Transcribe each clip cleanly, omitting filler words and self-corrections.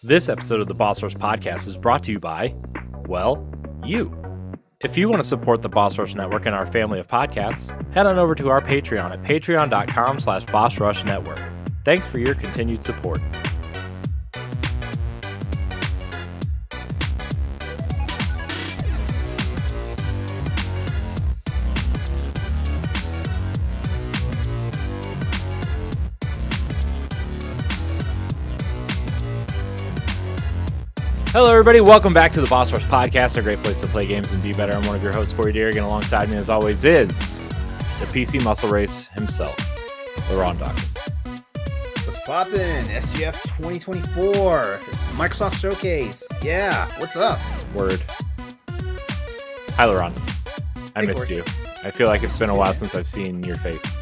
This episode of the Boss Rush Podcast is brought to you by, well, you. If you want to support the Boss Rush Network and our family of podcasts, head on over to our Patreon at patreon.com/BossRushNetwork. Thanks for your continued support. Hello, everybody. Welcome back to the Boss Rush Podcast, a great place to play games and be better. I'm one of your hosts, Corey Deering, and alongside me, as always, is the PC Muscle Race himself, LeRon Dawkins. What's poppin'? SGF 2024, Microsoft Showcase. Yeah, what's up? Word. Hi, LeRon. I Hey, missed Corey. you. I feel like it's been a while since I've seen your face.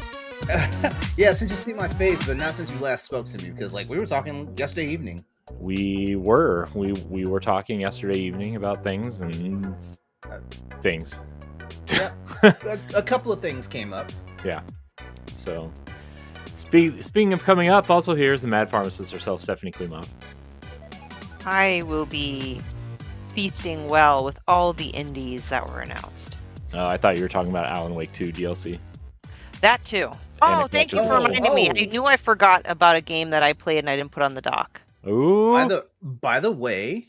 Yeah, since you see my face, but not since you last spoke to me, because we were talking yesterday evening. We were talking yesterday evening about things and things. Yeah, a couple of things came up. Yeah. So, speaking of coming up, also here's the Mad Pharmacist herself, Stephanie Klimov. I will be feasting well with all the indies that were announced. I thought you were talking about Alan Wake 2 DLC. That too. And Oh, thank you for collectible. reminding me. I knew I forgot about a game that I played and I didn't put on the dock. Ooh. By the way,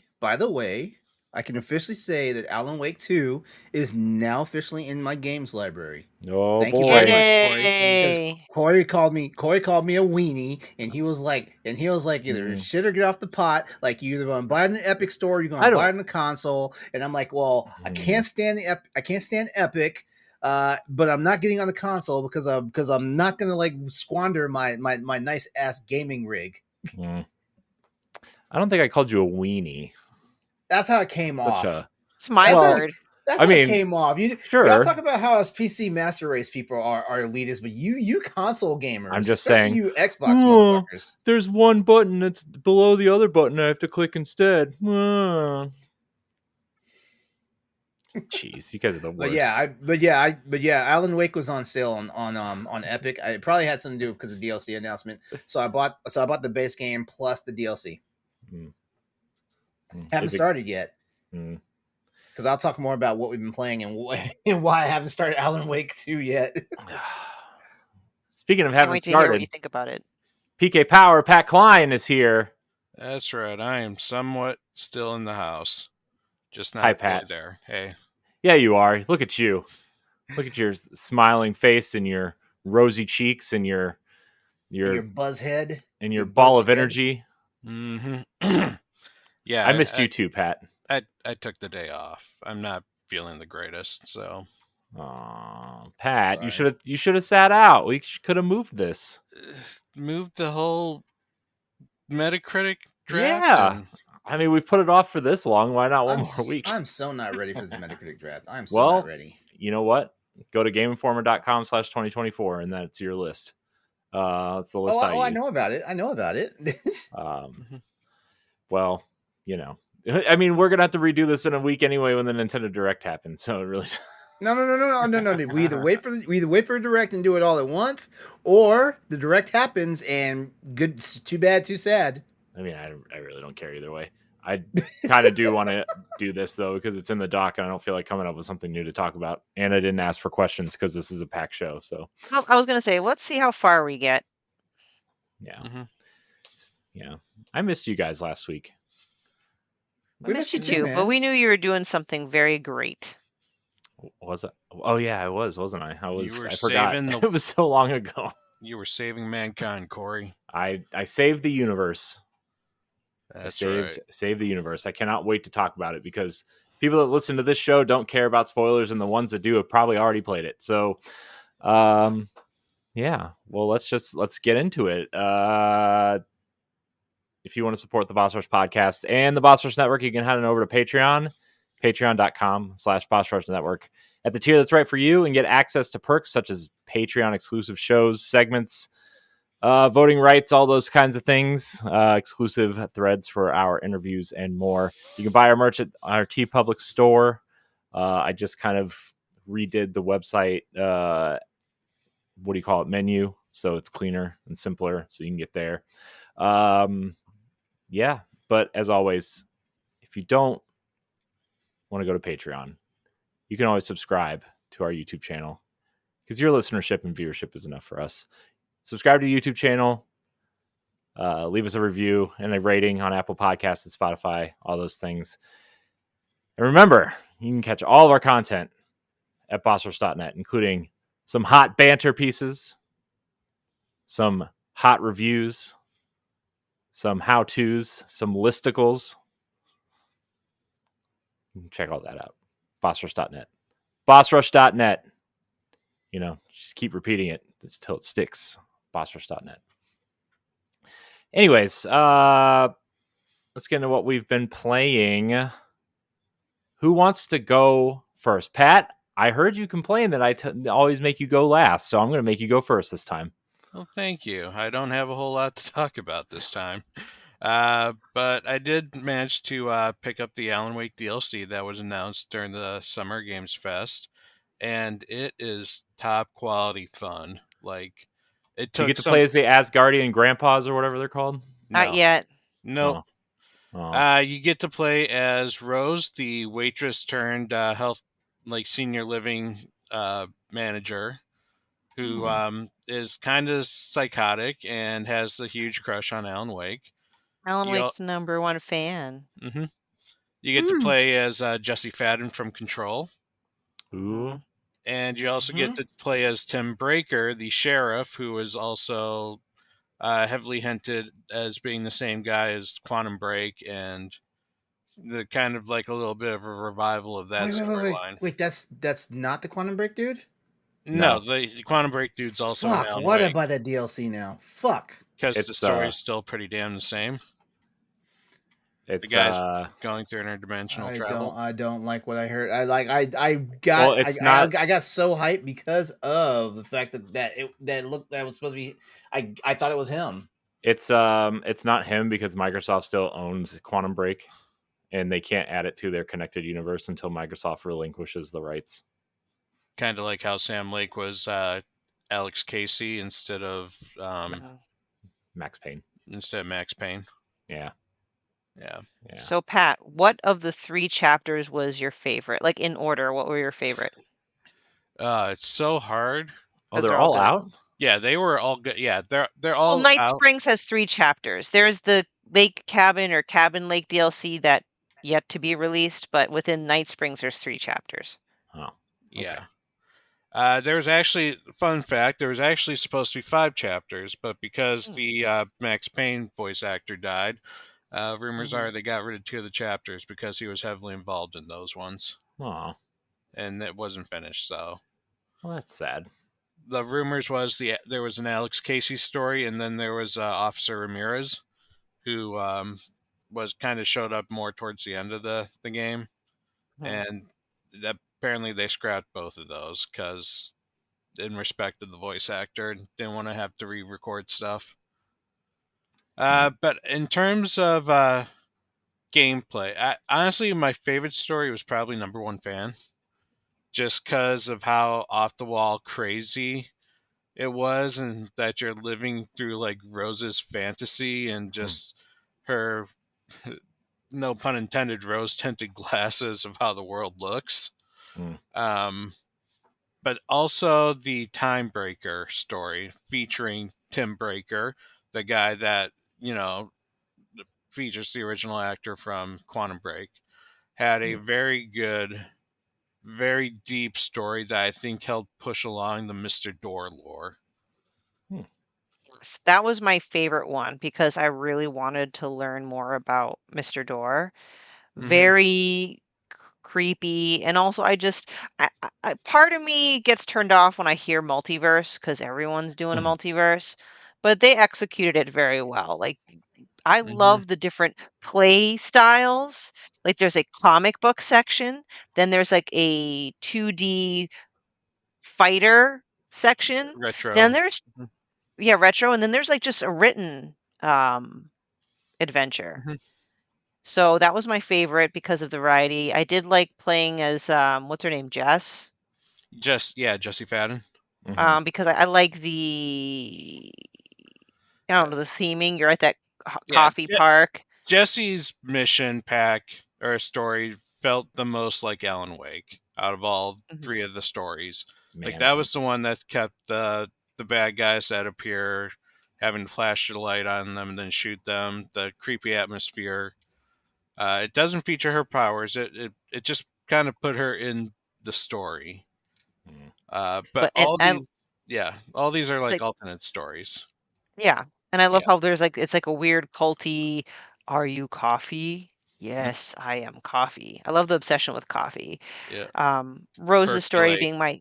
I can officially say that Alan Wake 2 is now officially in my games library. Oh Thank you boy. very much, Corey. Yay! Because Corey called me a weenie, and he was like, either shit or get off the pot. Like, you either gonna buy it in the Epic store, or you're I gonna don't- buy it in the console. And I'm like, well, I can't stand Epic, but I'm not getting on the console because I'm not gonna squander my nice ass gaming rig. Mm. I don't think I called you a weenie. That's how it came off. It's my Well, word. That's I how mean, it came off. sure. Y'all talk about how us PC Master Race people are elitist, but you console gamers. I'm just especially saying, you Xbox "Oh, motherfuckers. There's one button that's below the other button I have to click instead. Jeez, you guys are the worst. But yeah, Alan Wake was on sale on Epic. It probably had something to do because of the DLC announcement. So I bought the base game plus the DLC. Mm. Haven't Is it- started yet. Mm. Because I'll talk more about what we've been playing and why I haven't started Alan Wake 2 yet. Speaking of Can't having wait to hear what started, you think about it. PK Power, Pat Klein is here. That's right. I am somewhat still in the house. Just not Hi, really Pat. there. Hey. Yeah, you are. Look at you. Look at your smiling face and your rosy cheeks and your Your buzz head. and your your ball buzzed of head. energy. Mm-hmm. Yeah. I missed you too, Pat. I took the day off. I'm not feeling the greatest, so Aw, Pat, Sorry. you should have sat out. We could have moved this. moved the whole Metacritic draft. Yeah. and- I mean, we've put it off for this long. Why not one I'm more week? I'm so not ready for the Metacritic draft. I'm so Well, not ready. You know what? Go to GameInformer.com/2024, and that's your list. That's the list I I used. know about it. Well, you know, I mean, we're gonna have to redo this in a week anyway when the Nintendo Direct happens. So it really, No. We either wait for a direct and do it all at once, or the direct happens and good. Too bad, too sad. I mean, I really don't care either way. I kind of do want to do this though because it's in the doc, and I don't feel like coming up with something new to talk about. And I didn't ask for questions because this is a packed show. So Well, I was going to say, let's see how far we get. yeah, Mhm. yeah. I missed you guys last week. I We missed you missed you too, too, but man. we knew you were doing something very great. Was it? Oh yeah, I was, wasn't I? I was. were I forgot. saving the- It was so long ago. You were saving mankind, Corey. I saved the universe. That's saved the universe. I cannot wait to talk about it because people that listen to this show don't care about spoilers, and the ones that do have probably already played it. So, yeah. Well, let's get into it. If you want to support the Boss Rush Podcast and the Boss Rush Network, you can head on over to Patreon, patreon.com/Boss Rush Network. At the tier that's right for you, and get access to perks such as Patreon exclusive shows, segments, voting rights, all those kinds of things, exclusive threads for our interviews and more. You can buy our merch at our TeePublic store. I just kind of redid the website, menu, so it's cleaner and simpler, so you can get there. Yeah, But as always, if you don't want to go to Patreon, you can always subscribe to our YouTube channel because your listenership and viewership is enough for us. Subscribe to the YouTube channel. Leave us a review and a rating on Apple Podcasts and Spotify, all those things. And remember, you can catch all of our content at bossrush.net, including some hot banter pieces, some hot reviews, some how-tos, some listicles. Check all that out. bossrush.net. bossrush.net. Just keep repeating it until it sticks. bossrush.net. Anyways, let's get into what we've been playing. Who wants to go first? Pat, I heard you complain that I always make you go last, so I'm going to make you go first this time. Well, thank you. I don't have a whole lot to talk about this time. But I did manage to pick up the Alan Wake DLC that was announced during the Summer Games Fest, and it is top quality fun. Like, it Do you took get to play as the Asgardian grandpas or whatever they're called? Not No, yet. no. You get to play as Rose, the waitress turned health, like senior living manager, who is kind of psychotic and has a huge crush on Alan Wake. Alan You, Wake's #1 fan. mm-hmm. You get to play as Jesse Fadden from Control. Ooh. And you also get to play as Tim Breaker, the sheriff, who is also heavily hinted as being the same guy as Quantum Break, and the kind of like a little bit of a revival of that storyline. Wait, that's not the Quantum Break dude? No, the Quantum Break dude's also in Fuck, Alan why did I Wake, buy that DLC now? Fuck. because the story's still pretty damn the same. It's The guy's going through interdimensional travel. I don't like what I heard. I got so hyped because of the fact that was supposed to be. I thought it was him. It's not him because Microsoft still owns Quantum Break, and they can't add it to their connected universe until Microsoft relinquishes the rights. Kind of like how Sam Lake was Alex Casey instead of Max Payne. Instead of Max Payne. Yeah. So, Pat, what of the 3 chapters was your favorite? Like, in order, what were your favorite? It's so hard. Oh, they're all out? Yeah, they were all good. Yeah, they're all Well, Night out. Springs has 3 chapters. There's the Lake Cabin or Cabin Lake DLC that yet to be released, but within Night Springs, there's 3 chapters. Oh, yeah. There was actually, fun fact, there was actually supposed to be 5 chapters, but because the Max Payne voice actor died, rumors are they got rid of 2 of the chapters because he was heavily involved in those ones. Oh. And it wasn't finished, so. Well, that's sad. The rumors was there was an Alex Casey story, and then there was Officer Ramirez, who was kind of showed up more towards the end of the game. And apparently they scrapped both of those because in respect of the voice actor, didn't want to have to re-record stuff. But in terms of gameplay, honestly, my favorite story was probably #1 Fan, just because of how off the wall crazy it was, and that you're living through like Rose's fantasy and just her, no pun intended, rose tinted glasses of how the world looks. But also the Time Breaker story featuring Tim Breaker, the guy that, features the original actor from Quantum Break, had a very good, very deep story that I think helped push along the Mr. Door lore. That was my favorite one because I really wanted to learn more about Mr. Door. Very creepy, and also I part of me gets turned off when I hear multiverse because everyone's doing a multiverse, but they executed it very well. Like, I love the different play styles. Like, there's a comic book section, then there's like a 2D fighter section, Retro. then there's retro, and then there's like just a written adventure. So that was my favorite because of the variety. I did like playing as what's her name, Jess? Jesse Fadden. Because I like the, I don't know, the theming. You're at that coffee park. Jesse's mission pack or story felt the most like Alan Wake out of all Mhm. 3 of the stories. Like Man, that was the one that kept the bad guys that appear having to flash the light on them and then shoot them. The creepy atmosphere. It doesn't feature her powers. It just kind of put her in the story. Mm. But And all these are it's like like, alternate stories. yeah, and I love Yeah, how there's like it's like a weird culty. Are you coffee? Yes, I am coffee. I love the obsession with coffee. yeah. Rose's story Percolate. being my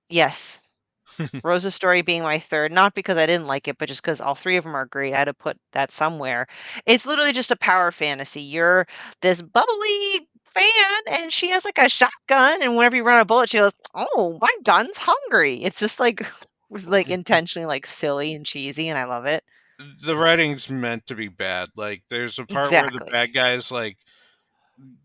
yes, Rose's story being my third, not because I didn't like it, but just because all 3 of them are great. I had to put that somewhere. It's literally just a power fantasy. You're this bubbly fan, and she has, like, a shotgun, and whenever you run a bullet, she goes, "Oh, my gun's hungry." It's just, like was, like, intentionally, like, silly and cheesy, and I love it. The writing's meant to be bad. Like there's a part where the Exactly. bad guy's like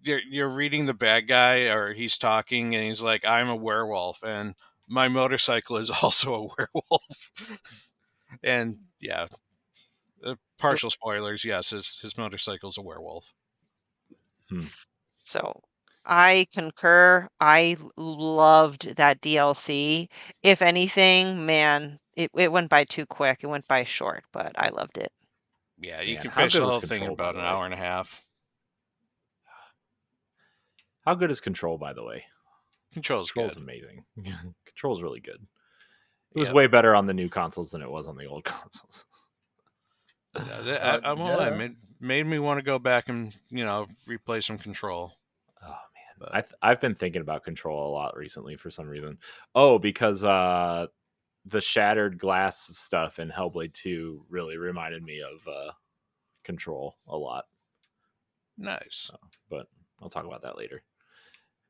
you're reading the bad guy or he's talking and he's like, I'm a werewolf and my motorcycle is also a werewolf. And yeah, partial spoilers, yes, his motorcycle's a werewolf. Hmm. So, I concur. Loved that DLC. If anything, man, it went by too quick. It went by short, but I loved it. Yeah, you Man, can how finish good the was whole thing in Control, by about the an way? hour and a half. How good is Control, by the way? Control's Control's good. amazing. Control's really good. It was Yep. way better on the new consoles than it was on the old consoles. Yeah, I won't lie, Duh. made me want to go back and replay some Control. Oh man, But I've been thinking about Control a lot recently for some reason. Oh, because the shattered glass stuff in Hellblade 2 really reminded me of Control a lot. nice. But I'll talk about that later.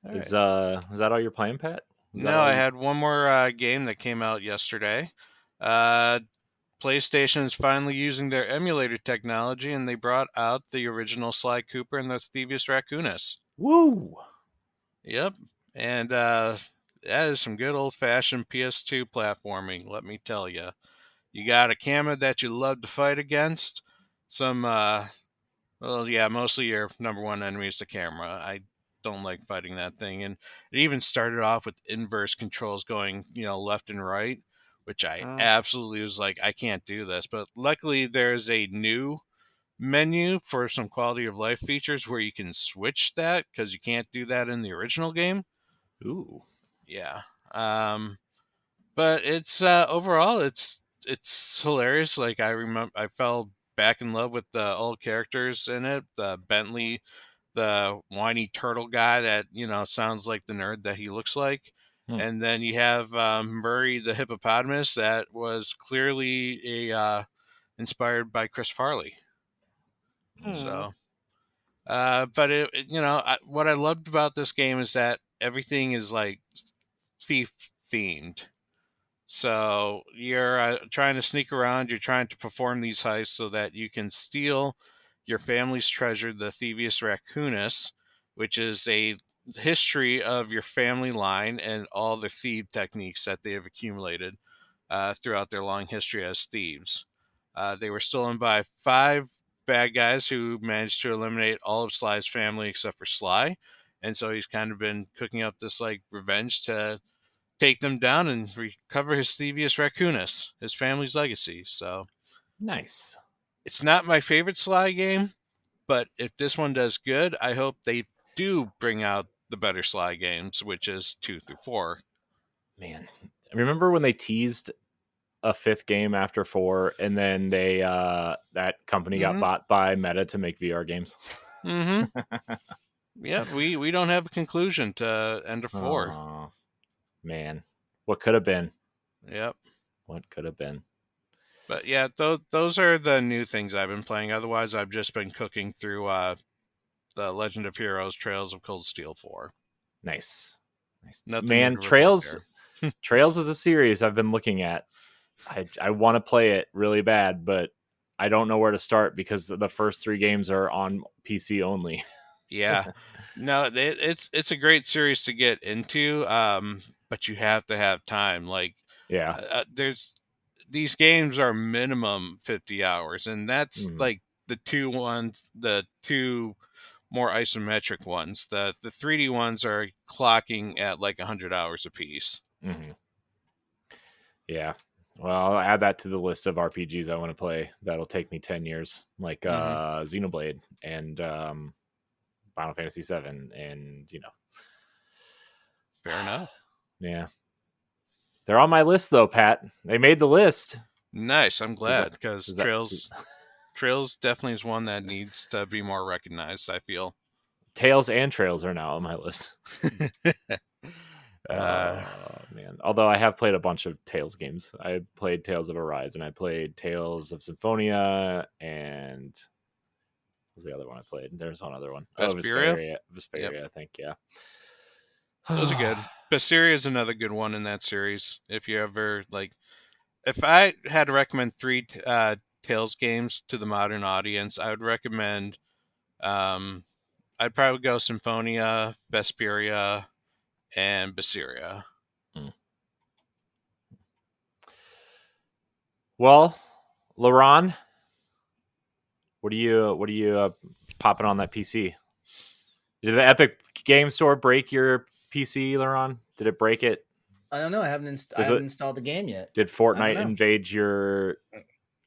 All Is right. that all you're playing, Pat? Is that No, all I you? had one more game that came out yesterday. Uh, PlayStation is finally using their emulator technology, and they brought out the original Sly Cooper and the Thievius Raccoonus. Woo! Yep, and that is some good old-fashioned PS2 platforming. Let me tell you, you got a camera that you love to fight against. Some, well, yeah, mostly your number one enemy is the camera. I don't like fighting that thing, and it even started off with inverse controls going, left and right, which I Mm, absolutely was like, I can't do this. But luckily, there's a new menu for some quality of life features where you can switch that because you can't do that in the original game. Ooh. Yeah. But it's overall it's hilarious. Like I remember, I fell back in love with the old characters in it. The Bentley, the whiny turtle guy that sounds like the nerd that he looks like, Hmm. and then you have Murray the hippopotamus that was clearly a inspired by Chris Farley. Mm. hmm. So, but what I loved about this game is that everything is like thief themed. So you're trying to sneak around, you're trying to perform these heists so that you can steal your family's treasure, the Thievius Raccoonus, which is a history of your family line and all the thief techniques that they have accumulated throughout their long history as thieves. They were stolen by 5 bad guys who managed to eliminate all of Sly's family except for Sly. And so he's kind of been cooking up this like revenge to take them down and recover his Thievius Raccoonus, his family's legacy. So Nice. it's not my favorite Sly game, but if this one does good, I hope they do bring out the better Sly games, which is 2 through 4. Man, remember when they teased a fifth game after 4, and then they that company got Mm-hmm. bought by Meta to make VR games? Mm-hmm. Yeah, we don't have a conclusion to End of 4. Oh man, what could have been? Yep. What could have been? But yeah, those are the new things I've been playing. Otherwise, I've just been cooking through the Legend of Heroes Trails of Cold Steel 4. Nice, nice. Nothing new Man, to report Trails there. Trails is a series I've been looking at. I want to play it really bad, but I don't know where to start because the first 3 games are on PC only. Yeah, no, it's a great series to get into, but you have to have time. Like, Yeah. there's these games are minimum 50 hours, and that's Mm. like the two more isometric ones. The 3D ones are clocking at like 100 hours apiece. Mm-hmm. Yeah. Well, I'll add that to the list of RPGs I want to play. That'll take me 10 years, like Xenoblade and Final Fantasy VII, and Fair enough. Yeah. They're on my list though, Pat. They made the list. Nice. I'm glad, because is that- Trails definitely is one that needs to be more recognized, I feel. Tales and Trails are now on my list. Man. Although I have played a bunch of Tales games. I played Tales of Arise, and I played Tales of Symphonia, and what was the other one I played? There's one other one. Vesperia? Vesperia, Yep. I think, yeah. Those are good. Vesperia is another good one in that series. If you ever, if I had to recommend 3 Tales games to the modern audience, I would recommend, I'd probably go Symphonia, Vesperia, and Vesperia. Well, LeRon, what are you popping on that PC? Did the Epic Game Store break your PC, LeRon? Did it break it? I don't know. I haven't installed the game yet. Did Fortnite invade your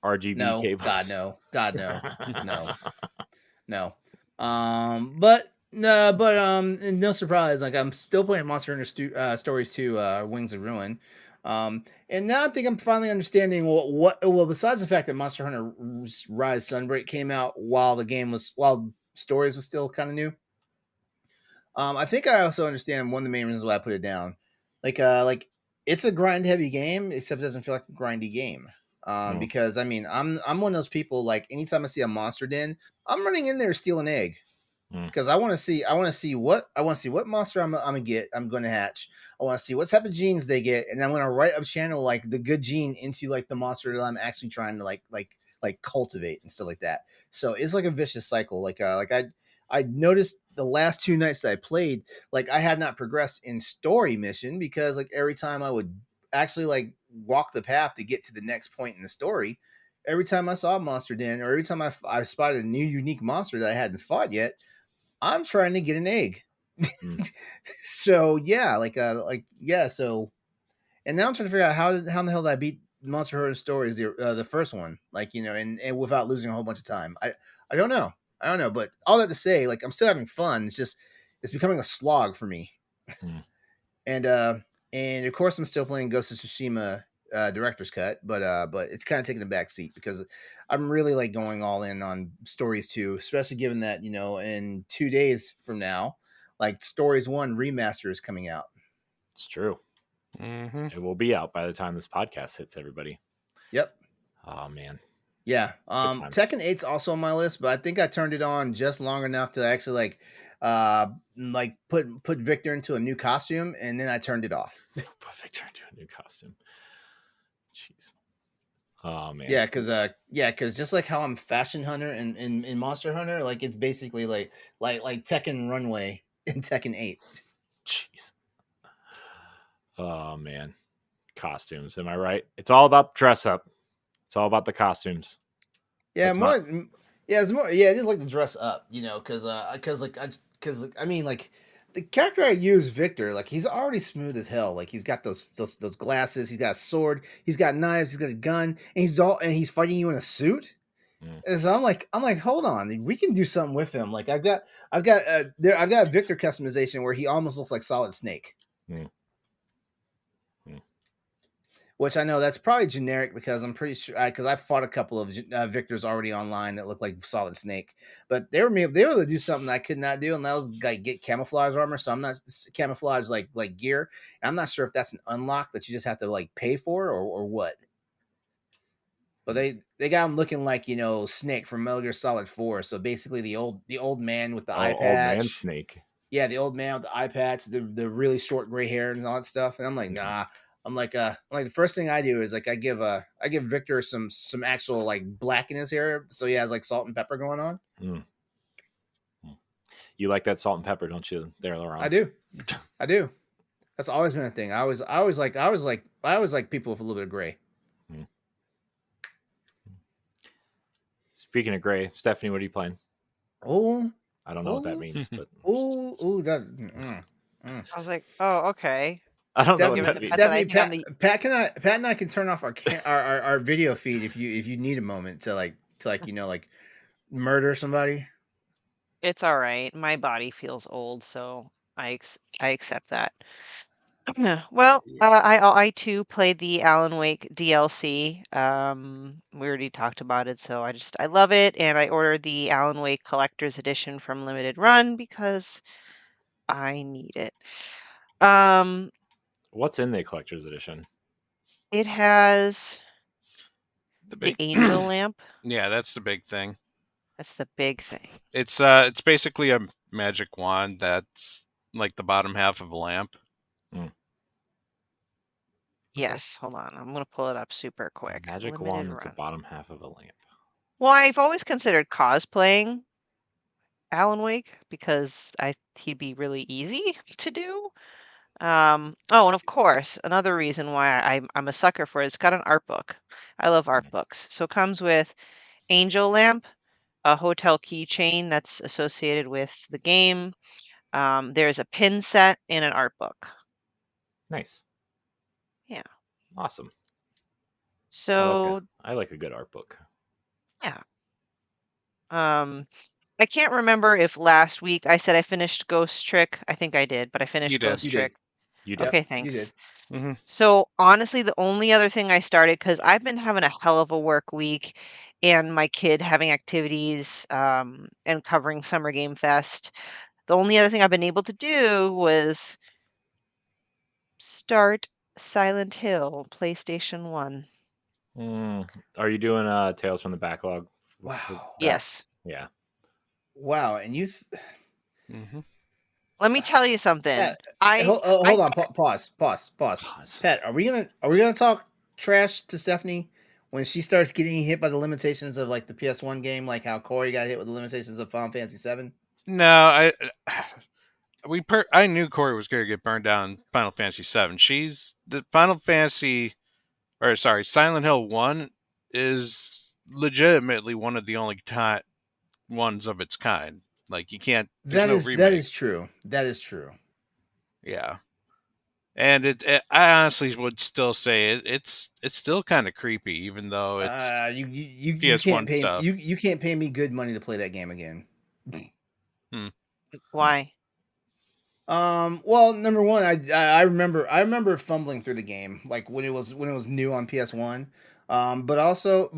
RGB cables? God no, no. But no surprise. Like, I'm still playing Monster Hunter Stories 2, Wings of Ruin. And now I think I'm finally understanding what besides the fact that Monster Hunter Rise Sunbreak came out while Stories was still kind of new. I think I also understand one of the main reasons why I put it down. Like it's a grind heavy game, except it doesn't feel like a grindy game. Because I mean, I'm one of those people, like, anytime I see a monster den, I'm running in there to steal an egg. Because I want to see what monster I'm gonna hatch. I want to see what type of genes they get, and I'm gonna write a channel like the good gene into like the monster that I'm actually trying to like cultivate and stuff like that. So it's like a vicious cycle. I noticed the last 2 nights that I played, like, I had not progressed in story mission, because like every time I would actually like walk the path to get to the next point in the story, every time I saw a monster den, or every time I spotted a new unique monster that I hadn't fought yet, I'm trying to get an egg. So yeah, so, and now I'm trying to figure out how the hell did I beat Monster Hunter Stories, the first one, and without losing a whole bunch of time. I don't know. But all that to say, like, I'm still having fun. It's just, it's becoming a slog for me. And of course I'm still playing Ghost of Tsushima director's cut, but it's kind of taking a back seat because I'm really like going all in on Stories 2, especially given that, in 2 days from now, like, Stories 1 remaster is coming out. It's true. It will be out by the time this podcast hits, everybody. Yep. Oh man. Yeah. Tekken 8's also on my list, but I think I turned it on just long enough to actually put Victor into a new costume, and then I turned it off. Put Victor into a new costume. Jeez. Oh man. Yeah, because just like how I'm Fashion Hunter in Monster Hunter, like, it's basically like Tekken Runway in Tekken 8. Jeez. Oh man. Costumes, am I right? It's all about dress up. It's all about the costumes. Yeah, it's more. Yeah, it is like the dress up, because I mean, like, the character I use, Victor, like, he's already smooth as hell. Like, he's got those glasses, he's got a sword, he's got knives, he's got a gun, and he's fighting you in a suit. And so I'm like, hold on, we can do something with him. Like, I've got a Victor customization where he almost looks like Solid Snake. Which I know that's probably generic, because I'm pretty sure, because I've fought a couple of Victors already online that look like Solid Snake, but they were able to do something I could not do, and that was like get camouflage armor. So I'm not camouflage like gear. And I'm not sure if that's an unlock that you just have to like pay for, or what. But they got him looking like, Snake from Metal Gear Solid 4. So basically the old man with the eye patch. Old man Snake. Yeah, the old man with the eye patch, the really short gray hair and all that stuff. And I'm like, nah. I'm like the first thing I do is like I give Victor some actual like black in his hair, so he has like salt and pepper going on. You like that salt and pepper, don't you, there, LeRon? I do. That's always been a thing. I always like people with a little bit of gray. Speaking of gray, Stephanie, what are you playing? Oh, I don't know what that means, but that. I was like, oh, okay. I don't know what Given that the means. fact that I Stephanie, think I'm the Pat and I can turn off our video feed if you need a moment to murder somebody. It's all right. My body feels old, so I accept that. Well, I too played the Alan Wake DLC. We already talked about it, so I love it, and I ordered the Alan Wake Collector's Edition from Limited Run because I need it. Um, What's in the collector's edition? it has The the big angel lamp. Yeah, that's the big thing. That's the big thing. It's basically a magic wand that's like the bottom half of a lamp. Yes, hold on. I'm gonna pull it up super quick. Magic Limited wand that's the Run. bottom half of a lamp. Well, I've always considered cosplaying Alan Wake because he'd be really easy to do. Oh, and of course, another reason why I'm a sucker for it, it's got an art book. I love art books. So it comes with Angel Lamp, a hotel keychain that's associated with the game. There's a pin set and an art book. Nice. Yeah. Awesome. So I like a good art book. yeah. I can't remember if last week I said I finished Ghost Trick. I think I did, but I finished You did. Ghost You Trick. did. You did. Okay, You thanks. did. Mm-hmm. So honestly, the only other thing I started because I've been having a hell of a work week, and my kid having activities and covering Summer Game Fest. The only other thing I've been able to do was start Silent Hill PlayStation 1. Are you doing Tales from the Backlog? Wow. Yes. Yeah. Wow. And Mm-hmm. Let me tell you something. Pat, I hold on. Pause. Pat, are we gonna talk trash to Stephanie when she starts getting hit by the limitations of like the PS1 game, like how Corey got hit with the limitations of Final Fantasy VII? No, I knew Corey was going to get burned down in Final Fantasy VII. Silent Hill 1 is legitimately one of the only ones of its kind. Like you can't. There's no That remake. is true. That is true. Yeah, and I honestly would still say it's still kind of creepy, even though it's You can't PS1 pay stuff. you can't pay me good money to play that game again. why? Well, number one, I remember fumbling through the game like when it was new on PS1. But also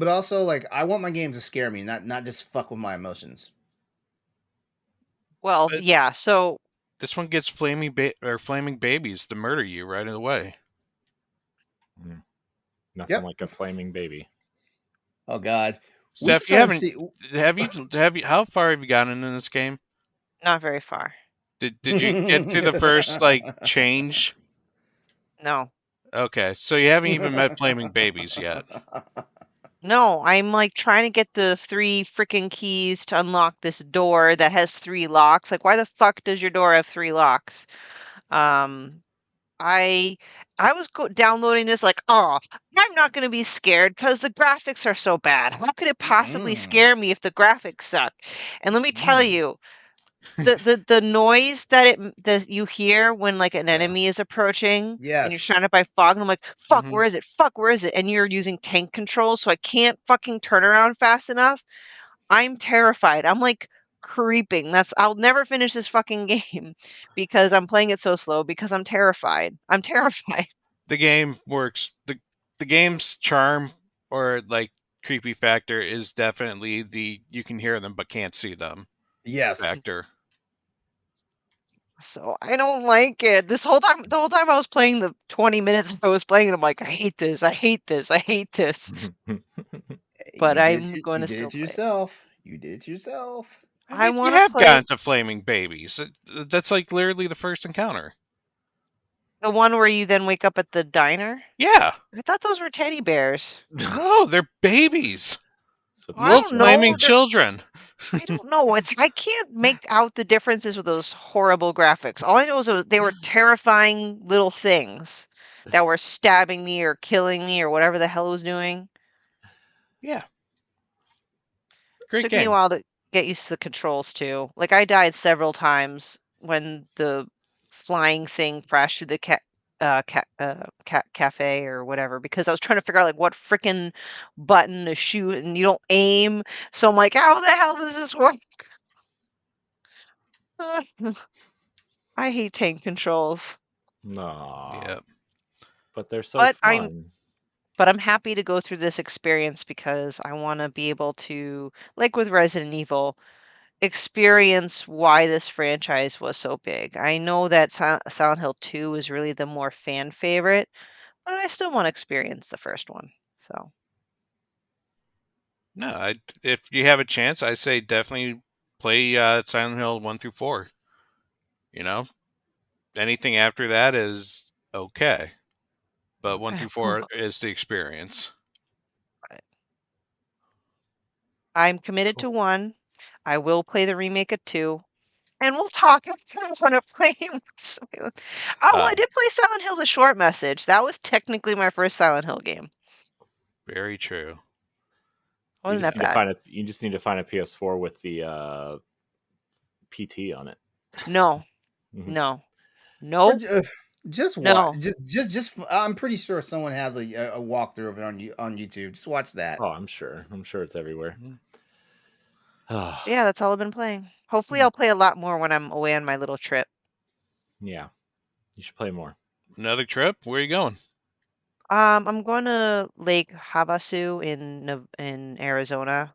like I want my games to scare me, not just fuck with my emotions. Well, But yeah. So this one gets flaming babies to murder you right away. Nothing Yep. like a flaming baby. Oh God, we Steph, should try to see. have you how far have you gotten in this game? not very far. Did you get to the first like change? No. Okay, so you haven't even met flaming babies yet. No, I'm like trying to get the 3 freaking keys to unlock this door that has 3 locks. Like, why the fuck does your door have 3 locks? Um, I I was downloading this like, oh, I'm not gonna be scared because the graphics are so bad. How could it possibly scare me if the graphics suck? And let me tell you, the noise that that you hear when like an enemy is approaching and you're Yes. surrounded by fog, and I'm like, fuck, Mhm. where is it? Fuck, where is it? And you're using tank controls, so I can't fucking turn around fast enough. I'm terrified. I'm like creeping. I'll never finish this fucking game because I'm playing it so slow because I'm terrified. I'm terrified. The game works. The game's charm or like creepy factor is definitely the you can hear them but can't see them Yes. factor. So I don't like it. The whole time I was playing the 20 minutes I was playing it, I'm like, I hate this. I hate this. I hate this. But I'm going You to did it still to play it. yourself. You did it to yourself. I I mean, you want to have play gotten to flaming babies. That's like literally the first encounter. the one where you then wake up at the diner. Yeah. I thought those were teddy bears. No, they're babies. I Little don't know. flaming children. I don't know. I can't make out the differences with those horrible graphics. All I know is they were terrifying little things that were stabbing me or killing me or whatever the hell it was doing. Yeah. Great Took me a game. while to get used to the controls too. Like I died several times when the flying thing crashed through the cafe or whatever because I was trying to figure out like what freaking button to shoot and you don't aim. So I'm like, how the hell does this work? I hate tank controls. No, Yep. but they're so But fun. I'm happy to go through this experience because I want to be able to, like with Resident Evil, experience why this franchise was so big. I know that Silent Hill 2 is really the more fan favorite, but I still want to experience the first one. So, No, if you have a chance, I say definitely play Silent Hill 1 through 4. You know, anything after that is okay, but 1 through 4 is the experience. I'm committed to 1. I will play the remake of 2. And we'll talk after I want to play Silent. Oh, I did play Silent Hill: The Short Message. That was technically my first Silent Hill game. Very true. Wasn't that bad? You just need to find a PS4 with the PT on it. No, Mhm. no, Or, nope, just watch. no. Just. I'm pretty sure someone has a walkthrough of it on YouTube. Just watch that. Oh, I'm sure it's everywhere. So yeah, that's all I've been playing. Hopefully, I'll play a lot more when I'm away on my little trip. Yeah, you should play more. Another trip? Where are you going? I'm going to Lake Havasu in Arizona.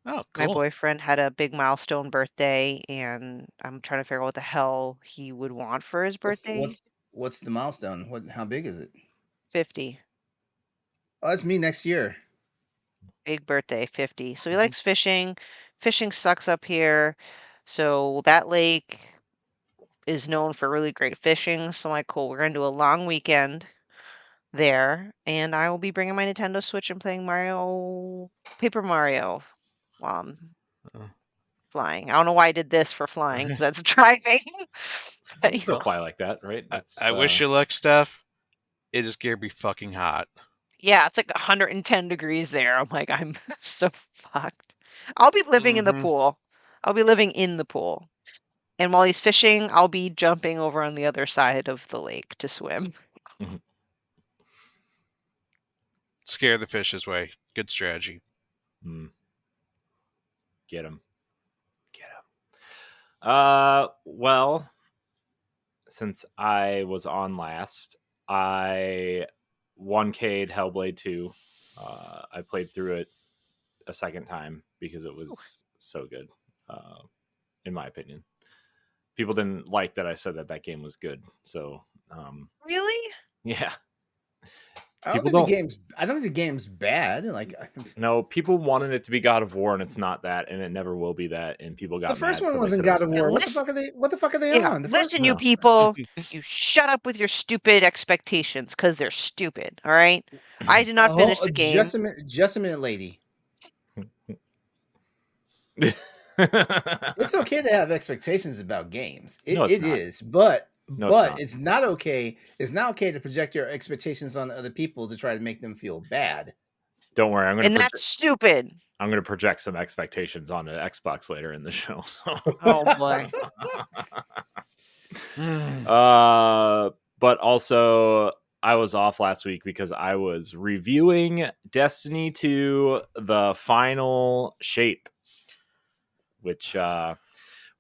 Oh, My cool. boyfriend had a big milestone birthday, and I'm trying to figure out what the hell he would want for his birthday. What's the milestone? How big is it? 50. Oh, that's me next year. Big birthday, 50. So he likes fishing. Fishing sucks up here. So that lake is known for really great fishing. So I'm like, cool, we're gonna do a long weekend there, and I will be bringing my Nintendo Switch and playing Paper Mario while I'm Uh, flying. I don't know why I did this for flying because that's driving. You But can still Well, fly like that, right? I wish you luck, Steph. It is gonna be fucking hot. yeah, it's like 110 degrees there. I'm like, I'm so fucked. I'll be living in the Mm-hmm. pool. I'll be living in the pool. And while he's fishing, I'll be jumping over on the other side of the lake to swim. Scare the fishes away. Good strategy. Get him. Well, since I was on last, I 1K'd Hellblade 2. I played through it a second time because it was so good, in my opinion. People didn't like that I said that game was good. So, Really? yeah. I don't think the game's bad. Like No, people wanted it to be God of War, and it's not that, and it never will be that. And people got the first mad, one so they wasn't said it was God of bad. War. Listen, What the fuck are they yeah, on? The listen, first you No. people, you shut up with your stupid expectations because they're stupid. All right. I did not finish the game. Just a minute, lady. It's okay to have expectations about games. No, it's It not. is, but No, it's not. it's not okay. It's not okay to project your expectations on other people to try to make them feel bad. Don't worry, And that's stupid. I'm going to project some expectations on the Xbox later in the show. So. Oh boy. But also I was off last week because I was reviewing Destiny 2 the final shape, which was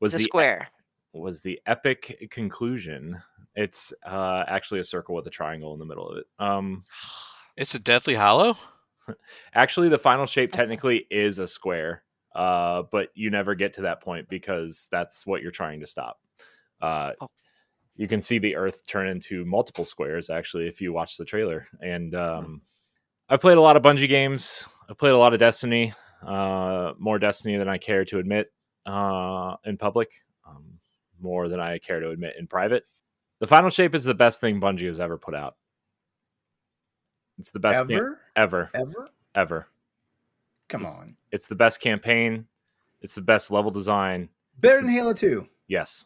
It's a square. was the epic conclusion. It's actually a circle with a triangle in the middle of it. It's a Deathly Hollow? Actually, the final shape technically is a square, but you never get to that point because that's what you're trying to stop. You can see the Earth turn into multiple squares, actually, if you watch the trailer. And I've played a lot of Bungie games. I've played a lot of Destiny, more Destiny than I care to admit in public, more than I care to admit in private. The final shape is the best thing Bungie has ever put out. It's the best ever. Come on. It's the best campaign. It's the best level design. Better than Halo 2. Yes.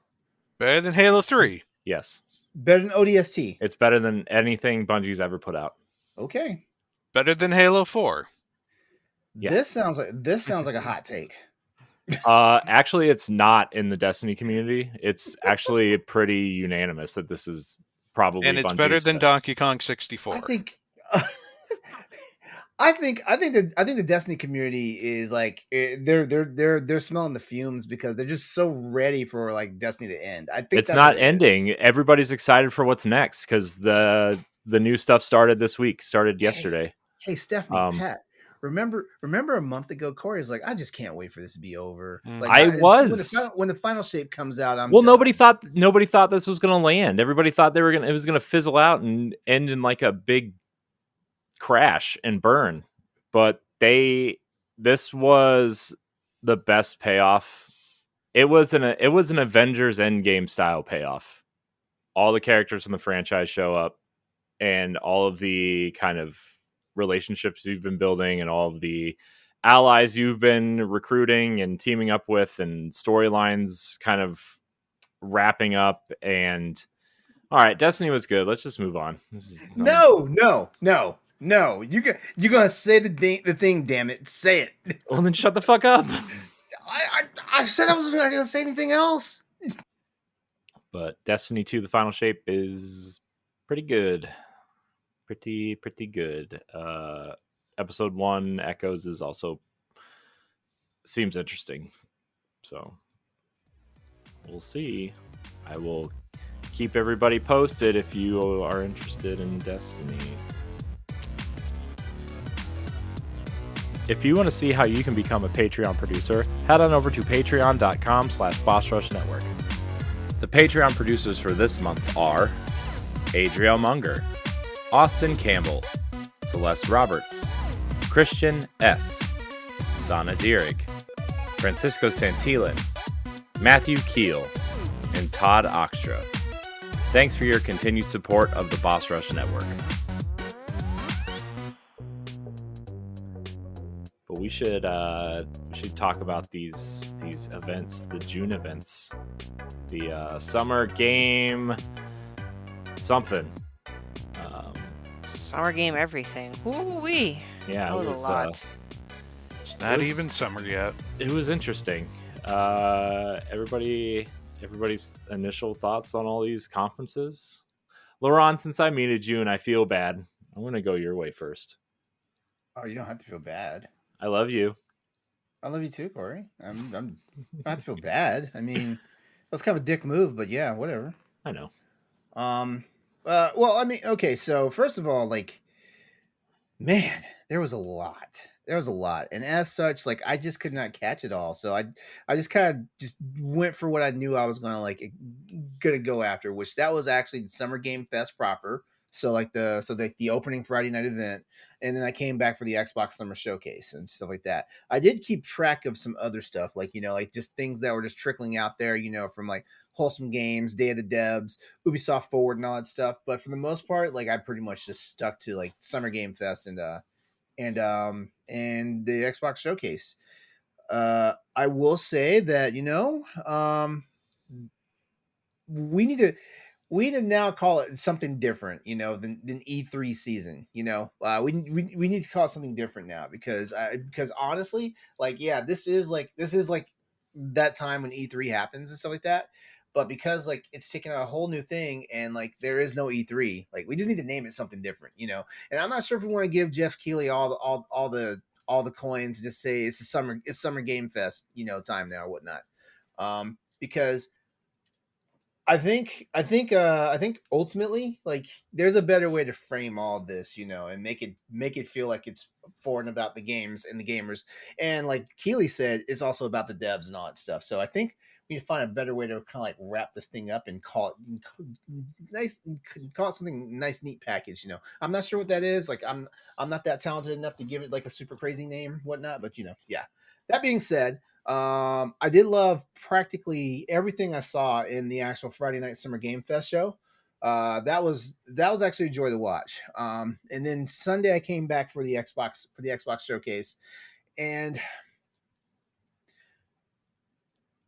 Better than Halo 3. Yes. Better than ODST. It's better than anything Bungie's ever put out. Okay. Better than Halo 4. Yeah. This sounds like a hot take. Actually, it's not in the Destiny community. It's actually pretty unanimous that this is probably And it's Bungie's better than best. Donkey Kong 64. I think. I think the Destiny community is like they're smelling the fumes because they're just so ready for like Destiny to end. I think It's that's not what it is. ending. Everybody's excited for what's next because the new stuff started this week. Started yesterday. Hey Stephanie, Pat, remember a month ago, Corey was like, I just can't wait for this to be over. Mhm. Like I when was. the final shape comes out, I'm Well, done. nobody thought this was going to land. Everybody thought it was going to fizzle out and end in like a big crash and burn. But this was the best payoff. It was an Avengers Endgame style payoff. All the characters in the franchise show up, and all of the kind of relationships you've been building, and all of the allies you've been recruiting and teaming up with, and storylines kind of wrapping up. And all right, Destiny was good. Let's just move on. No. You gonna say the thing, damn it. Say it. Well, then shut the fuck up. I said I wasn't gonna say anything else. But Destiny 2, the final shape, is pretty good. Pretty good. Episode 1, Echoes, is also seems interesting. So we'll see. I will keep everybody posted if you are interested in Destiny. If you want to see how you can become a Patreon producer, head on over to patreon.com/BossRushNetwork. The Patreon producers for this month are Adriel Munger, Austin Campbell, Celeste Roberts, Christian S., Sana Dierig, Francisco Santillan, Matthew Keel, and Todd Oxtra. Thanks for your continued support of the Boss Rush Network. But we should talk about these events, the June events, the summer game something. Summer game everything. Ooh-wee. Yeah, That was a lot. It's not even summer yet. It was interesting. Everybody's initial thoughts on all these conferences. LeRon, since I muted you and I feel bad, I'm gonna go your way first. Oh, you don't have to feel bad. I love you. I love you too, Corey. I don't have to feel bad. I mean, that's kind of a dick move, but yeah, whatever. I know. Well, I mean, okay, so first of all, like, man, there was a lot. And as such, like, I just could not catch it all. So I just kind of just went for what I knew I was gonna go after, which that was actually the Summer Game Fest proper. So the opening Friday night event, and then I came back for the Xbox Summer Showcase and stuff like that. I did keep track of some other stuff, like, like just things that were just trickling out there, from like Wholesome Games, Day of the Devs, Ubisoft Forward, and all that stuff. But for the most part, like, I pretty much just stuck to like Summer Game Fest and the Xbox Showcase. I will say that we need to now call it something different, than E3 season. We need to call it something different now because honestly, like, yeah, this is like that time when E3 happens and stuff like that. But because like it's taken a whole new thing and like there is no E3, like we just need to name it something different, And I'm not sure if we want to give Jeff Keighley all the coins and just say it's Summer Game Fest, time now or whatnot. Because I think ultimately, like, there's a better way to frame all this, and make it feel like it's for and about the games and the gamers. And like Keeley said, it's also about the devs and all that stuff. So I think we need to find a better way to kind of like wrap this thing up and call it something nice, neat package. I'm not sure what that is. Like, I'm not that talented enough to give it like a super crazy name, whatnot. But yeah. That being said, I did love practically everything I saw in the actual Friday Night Summer Game Fest show. That was actually a joy to watch. And then Sunday I came back for the Xbox showcase, and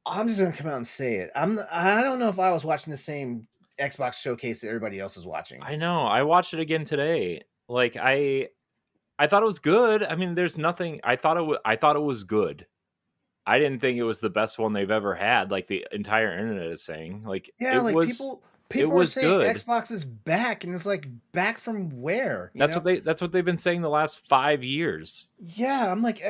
I'm just gonna come out and say it. I don't know if I was watching the same Xbox showcase that everybody else was watching. I know. I watched it again today. Like I thought it was good. I mean, there's nothing. I thought it was good. I didn't think it was the best one they've ever had. Like the entire internet is saying, like Yeah, it like was people are saying good. Xbox is back, and it's like back from where? You That's know? what they've been saying the last 5 years. Yeah, I'm like,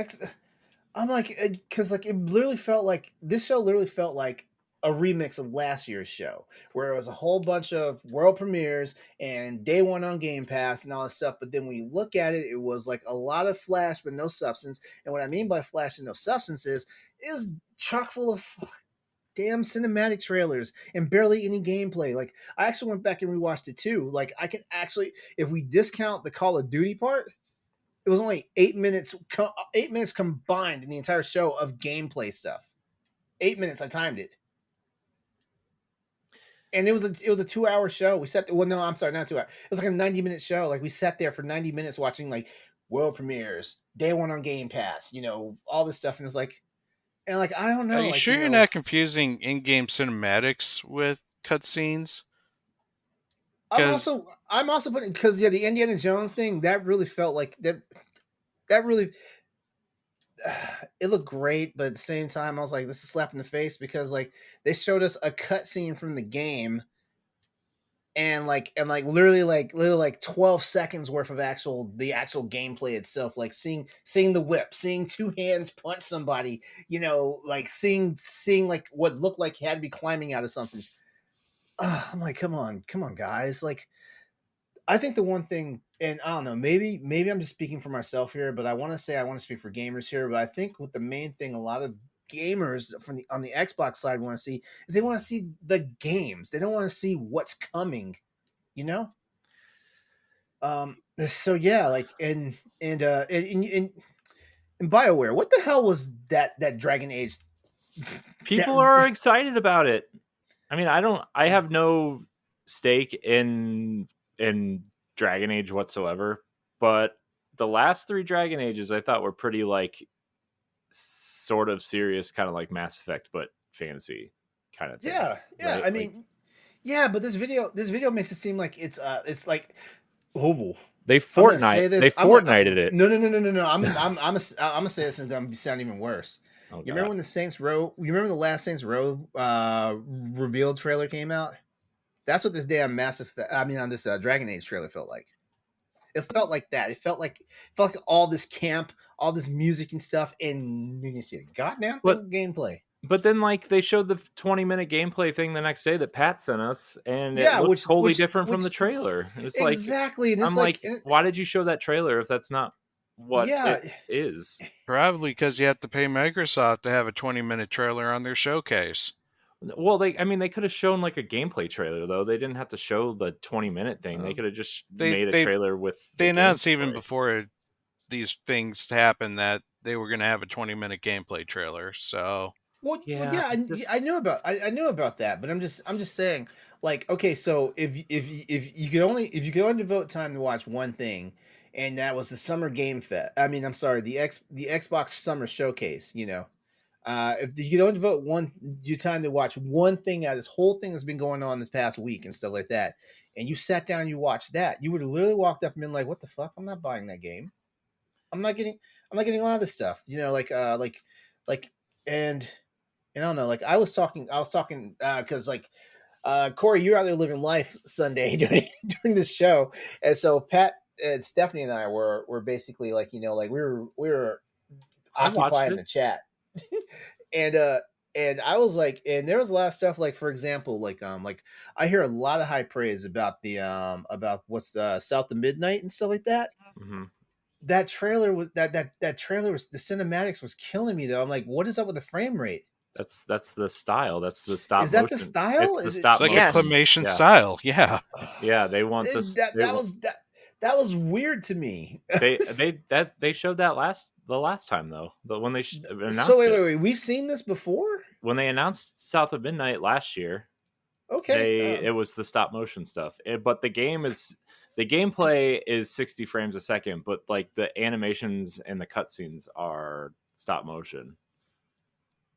because like it literally felt like this show literally felt like a remix of last year's show, where it was a whole bunch of world premieres and day one on Game Pass and all this stuff. But then when you look at it, it was like a lot of flash but no substance. And what I mean by flash and no substance is chock full of damn cinematic trailers and barely any gameplay. Like I actually went back and rewatched it too. Like I can actually, if we discount the Call of Duty part, it was only 8 minutes, 8 minutes combined in the entire show of gameplay stuff. 8 minutes, I timed it, and it was a 2 hour show. We sat there, well, no, I'm sorry, not 2 hours. It was like a 90-minute show. Like we sat there for 90 minutes watching like world premieres, day one on Game Pass, all this stuff, and it was like, and like I don't know, Are you like sure you're not confusing in-game cinematics with cutscenes? I'm also putting, because yeah, the Indiana Jones thing that really felt like that really it looked great, but at the same time, I was like, this is a slap in the face, because like they showed us a cutscene from the game, and literally like 12 seconds worth of the actual gameplay itself, like seeing the whip, seeing two hands punch somebody, like seeing like what looked like he had to be climbing out of something. I'm like, come on, guys, like I think the one thing, and I don't know, maybe I'm just speaking for myself here, but I want to speak for gamers here. But I think what the main thing a lot of gamers on the Xbox side want to see is they want to see the games. They don't want to see what's coming, you know. So yeah, like and BioWare, what the hell was that Dragon Age? People are excited about it. I mean, I have no stake in Dragon Age whatsoever, but the last 3 Dragon Ages I thought were pretty like sort of serious, kind of like Mass Effect, but fantasy kind of thing. Yeah. Right? I mean, yeah, but this video makes it seem like it's like, oh, they Fortnited it. No. I'm gonna say this is gonna sound even worse. Oh, you remember when the Saints Row? You remember the last Saints Row revealed trailer came out? That's what this damn on this Dragon Age trailer felt like. It felt like that. It felt like all this camp, all this music and stuff, and you can see a goddamn thing of gameplay. But then, like, they showed the 20-minute gameplay thing the next day that Pat sent us, and it looked totally different from the trailer. And it's exactly. And I'm like, why did you show that trailer if that's not what it is? Probably because you have to pay Microsoft to have a 20-minute trailer on their showcase. Well, they could have shown like a gameplay trailer, though. They didn't have to show the 20-minute thing. They could have just made a trailer with. They announced even before these things happened that they were going to have a 20-minute gameplay trailer. So. I knew about that, but I'm just saying, like, okay, so if you could only devote time to watch one thing, and that was the Summer Game Fest. I mean, I'm sorry, the Xbox Summer Showcase. If you could only devote your time to watch one thing out of this whole thing that's been going on this past week and stuff like that, and you sat down and you watched that, you would have literally walked up and been like, "What the fuck? I'm not buying that game. I'm not getting a lot of this stuff." And I don't know, like I was talking because like Corey, you're out there living life Sunday during this show, and so Pat and Stephanie and I were basically like, like we were occupying the chat, and I was like, and there was a lot of stuff, like for example, like I hear a lot of high praise about the about what's South of Midnight and stuff like that. Mm-hmm. That trailer was that trailer was, the cinematics was killing me though. I'm like, what is up with the frame rate? That's the style. That's the stop. Is that motion. the style? It's like a claymation style. Yeah. Yeah, they want this. That was weird to me. They showed that the last time though. But when they announced so wait, we've seen this before. When they announced South of Midnight last year, okay, it was the stop motion stuff. But the gameplay is 60 frames a second, but like the animations and the cutscenes are stop motion.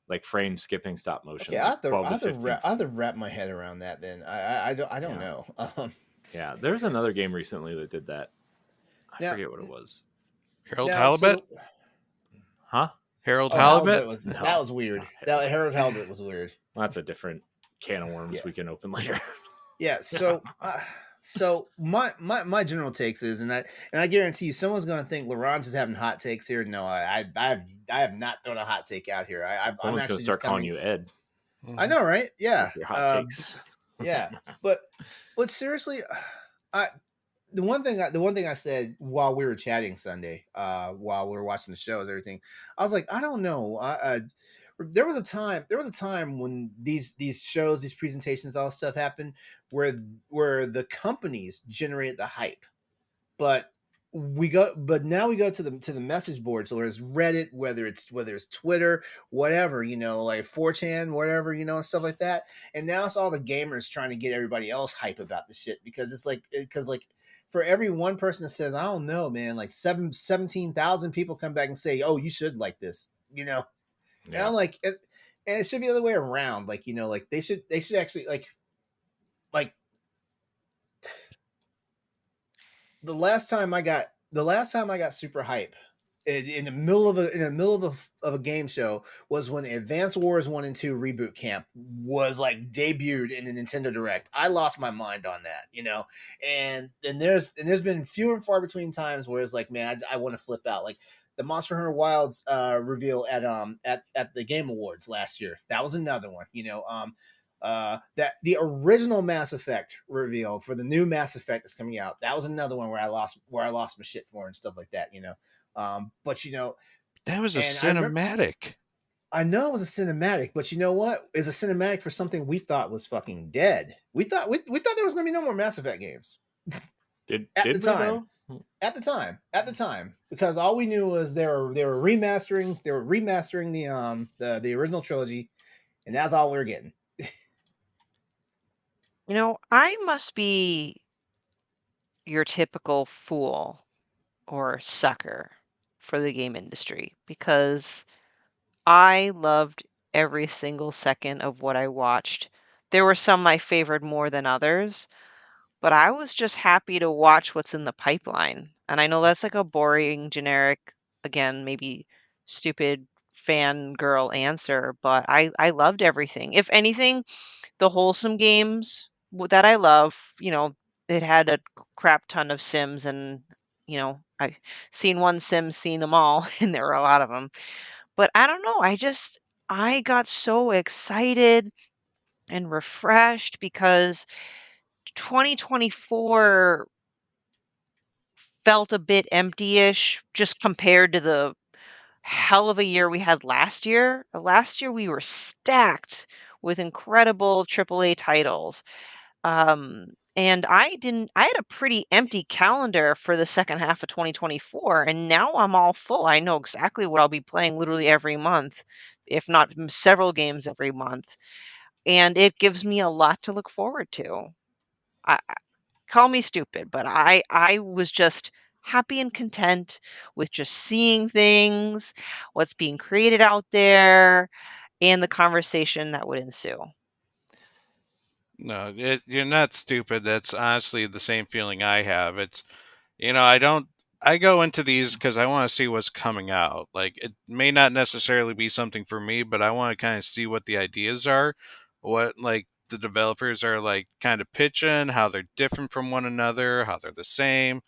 Like frame skipping stop motion. Okay, like I have to wrap my head around that. Then I don't know. Yeah, there's another game recently that did that. I forget what it was. Harold Halibut? Huh? Harold Oh, Halibut. Halibut was No, that was weird. not That Harold Halibut was weird. Well, that's a different can of worms Yeah. we can open later. Yeah. So my general takes is, and I guarantee you, someone's going to think LeRon just having hot takes here. No, I have not thrown a hot take out here. I'm Someone's actually gonna start just calling coming. you Ed. I know, right? Yeah. Your hot takes. Yeah. But seriously, I the one thing I said while we were chatting Sunday, while we were watching the shows, everything, I was like, I don't know. There was a time when these shows, these presentations, all this stuff happened where the companies generate the hype, but now we go to the message boards, so there's Reddit, whether it's Twitter, whatever, like 4chan, whatever, stuff like that. And now it's all the gamers trying to get everybody else hype about the shit, because it's like, for every one person that says, I don't know, man, like 17,000 people come back and say, oh, you should like this, and I'm like, and it should be the other way around. Like, like they should actually like the last time I got super hype in the middle of a game show was when Advance Wars 1 and 2 Reboot Camp was like debuted in the Nintendo Direct. I lost my mind on that, and there's been few and far between times where it's like, man, I want to flip out. Like the Monster Hunter Wilds reveal at the Game Awards last year. That was another one, that the original Mass Effect reveal for the new Mass Effect that's coming out. That was another one where I lost my shit for and stuff like that, but That was a and cinematic. I know it was a cinematic, but you know what? It's a cinematic for something we thought was fucking dead. We thought there was gonna be no more Mass Effect games. Did At we the time. though? At the time, because all we knew was they were remastering the original trilogy, and that's all we were getting. I must be your typical fool or sucker for the game industry because I loved every single second of what I watched. There were some I favored more than others, but I was just happy to watch what's in the pipeline. And I know that's like a boring, generic, again, maybe stupid fangirl answer, but I loved everything. If anything, the wholesome games that I love, it had a crap ton of Sims, and I've seen one Sim, seen them all, and there were a lot of them. But I don't know, I got so excited and refreshed because 2024 felt a bit empty-ish just compared to the hell of a year we had last year. Last year we were stacked with incredible AAA titles. And I had a pretty empty calendar for the second half of 2024, and now I'm all full. I know exactly what I'll be playing literally every month, if not several games every month. And it gives me a lot to look forward to. Call me stupid, but I was just happy and content with just seeing things, what's being created out there, and the conversation that would ensue. No, you're not stupid. That's honestly the same feeling I have. It's, I go into these because I want to see what's coming out. Like, it may not necessarily be something for me, but I want to kind of see what the ideas are, what, like, the developers are, like, kind of pitching, how they're different from one another, how they're the same.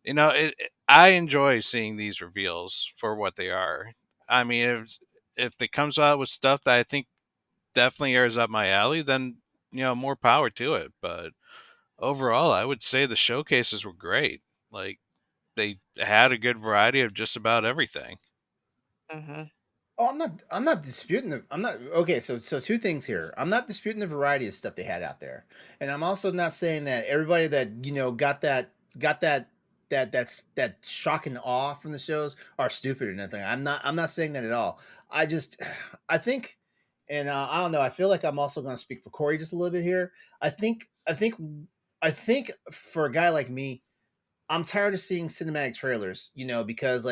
I enjoy seeing these reveals for what they are. I mean, if it comes out with stuff that I think definitely airs up my alley, then more power to it. But overall, I would say the showcases were great. Like, they had a good variety of just about everything. Hmm. Oh, I'm not disputing the. I'm not okay. So two things here. I'm not disputing the variety of stuff they had out there, and I'm also not saying that everybody that got that shock and awe from the shows are stupid or nothing. I'm not saying that at all. I just I think, and I don't know. I feel like I'm also going to speak for Corey just a little bit here. I think for a guy like me, I'm tired of seeing cinematic trailers, because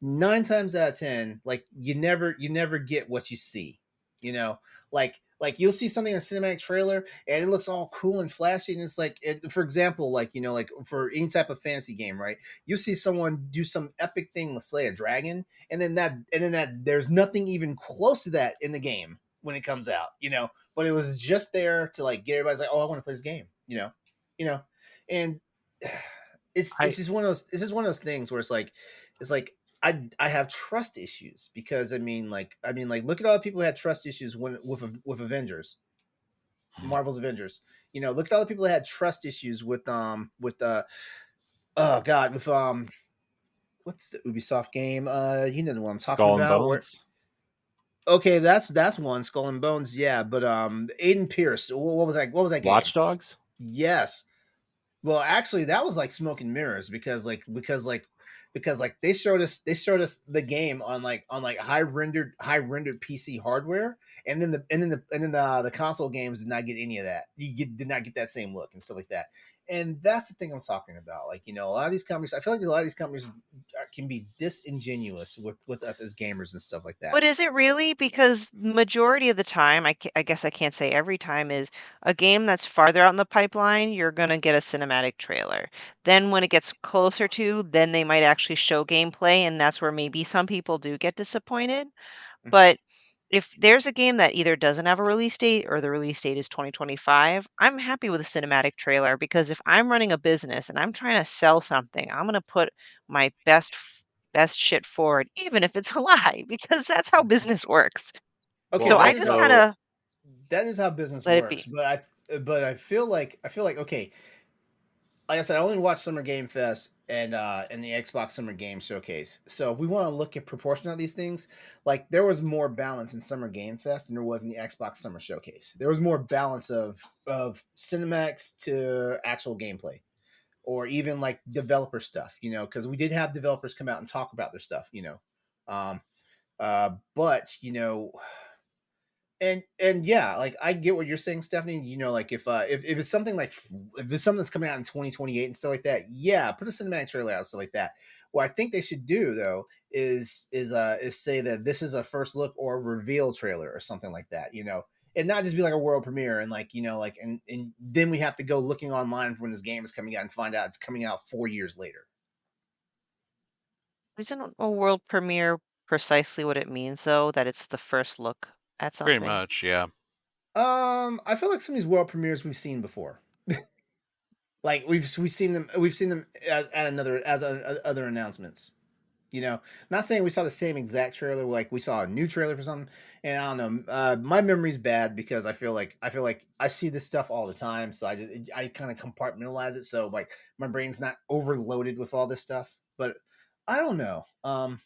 9 times out of 10, like you never get what you see, you know, like Like you'll see something in a cinematic trailer and it looks all cool and flashy, and it's like, for example, like like for any type of fantasy game, right? You see someone do some epic thing to slay a dragon, and then that there's nothing even close to that in the game when it comes out, but it was just there to like get everybody's like, oh, I want to play this game, you know, and it's just one of those things where it's like I have trust issues because look at all the people who had trust issues with Avengers, Marvel's Avengers. Look at all the people that had trust issues oh god, with what's the Ubisoft game? You know what I'm talking Skull and about. Bones. Okay, that's one, Skull and Bones, yeah. But Aiden Pierce, what was that? What was that game? Watch Dogs. Yes. Well, actually, that was like smoke and mirrors because they showed us the game on high rendered PC hardware, and then the console games did not get any of that. Did not get that same look and stuff like that. And that's the thing I'm talking about. Like, a lot of these companies, I feel like a lot of these companies can be disingenuous with us as gamers and stuff like that. But is it really? Because majority of the time, I guess I can't say every time, is a game that's farther out in the pipeline, you're going to get a cinematic trailer. Then when it gets closer to, then they might actually show gameplay, and that's where maybe some people do get disappointed. But if there's a game that either doesn't have a release date or the release date is 2025, I'm happy with a cinematic trailer because if I'm running a business and I'm trying to sell something, I'm going to put my best shit forward, even if it's a lie, because that's how business works. Okay, So Well, I just kind of that is how business let it works. be. But I feel like okay, like I said, I only watched Summer Game Fest and the Xbox Summer Game Showcase. So if we want to look at proportion of these things, like there was more balance in Summer Game Fest than there was in the Xbox Summer Showcase. There was more balance of cinematics to actual gameplay, or even like developer stuff. Because we did have developers come out and talk about their stuff. Um, but and yeah, like I get what you're saying, Stephanie. Like if it's something if it's something that's coming out in 2028 and stuff like that, yeah, put a cinematic trailer out and stuff like that. What I think they should do though is say that this is a first look or a reveal trailer or something like that, and not just be like a world premiere and and then we have to go looking online for when this game is coming out and find out it's coming out 4 years later. Isn't a world premiere precisely what it means, though? That it's the first look at Pretty something? much, yeah. I feel like some of these world premieres we've seen before. Like we've seen them at other announcements. Not saying we saw the same exact trailer, like we saw a new trailer for something. And I don't know, my memory's bad because I feel like I see this stuff all the time, so I kind of compartmentalize it, so like my brain's not overloaded with all this stuff. But I don't know,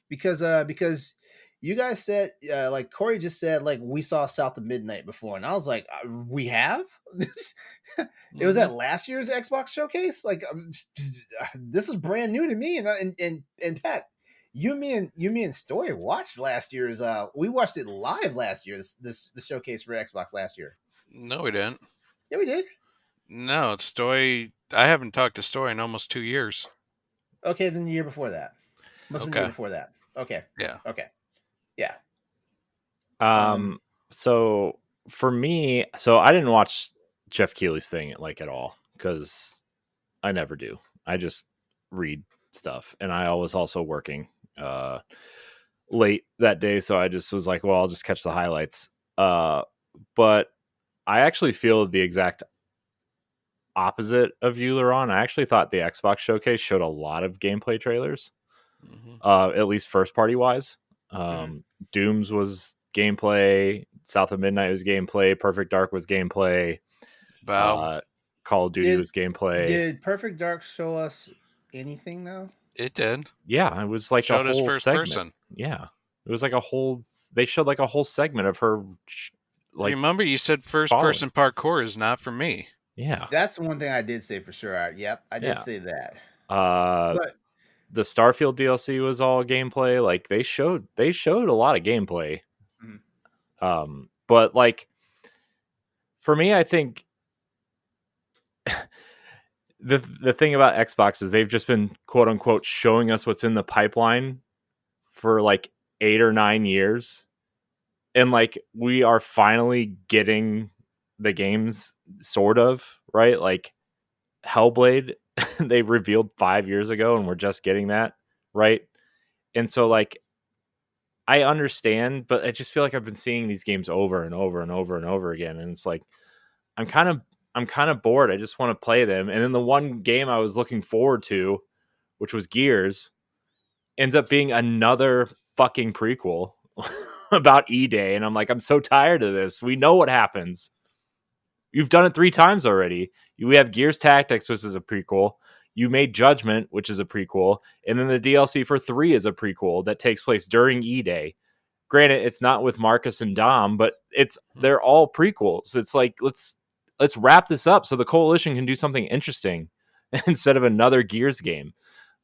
because you guys said, like Corey just said, like we saw South of Midnight before, and I was like, we have. It was at last year's Xbox showcase. Like, this is brand new to me, and Pat, you me and Story watched last year's. We watched it live last year. The showcase for Xbox last year. No, we didn't. Yeah, we did. No, Stoy. I haven't talked to Stoy in almost 2 years. Okay, then the year before that. Must have been the year Okay. before that. Okay. Yeah. Okay. Yeah. So for me, I didn't watch Jeff Keighley's thing like at all because I never do. I just read stuff, and I was also working late that day, so I just was like, well, I'll just catch the highlights. But I actually feel the exact opposite of you, LeRon. I actually thought the Xbox showcase showed a lot of gameplay trailers, at least first party wise. Dooms was gameplay, South of Midnight was gameplay, Perfect Dark was gameplay, Vow. Call of Duty was gameplay. Did Perfect Dark show us anything though? It did. Yeah, it was like Showed a us whole first segment. person. Yeah, it was like a whole. They showed like a whole segment of her. Like, remember, you said first following. person parkour is not for me. Yeah, That's one thing I did say for sure. Yep, I did say that. But the Starfield DLC was all gameplay. Like they showed a lot of gameplay. But like for me, I think the thing about Xbox is they've just been quote unquote showing us what's in the pipeline for like 8 or 9 years, And like we are finally getting the games sort of, right? Like Hellblade, they revealed 5 years ago and we're just getting that, right? And so like I understand, but I just feel like I've been seeing these games over and over and over and over again. And it's like I'm kind of bored. I just want to play them. And then the one game I was looking forward to, which was Gears, ends up being another fucking prequel about E-Day. And I'm like, I'm so tired of this. We know what happens. You've done it 3 times already. We have Gears Tactics, which is a prequel. You made Judgment, which is a prequel. And then the DLC for 3 is a prequel that takes place during E-Day. Granted, it's not with Marcus and Dom, but they're all prequels. It's like, let's wrap this up so the Coalition can do something interesting instead of another Gears game.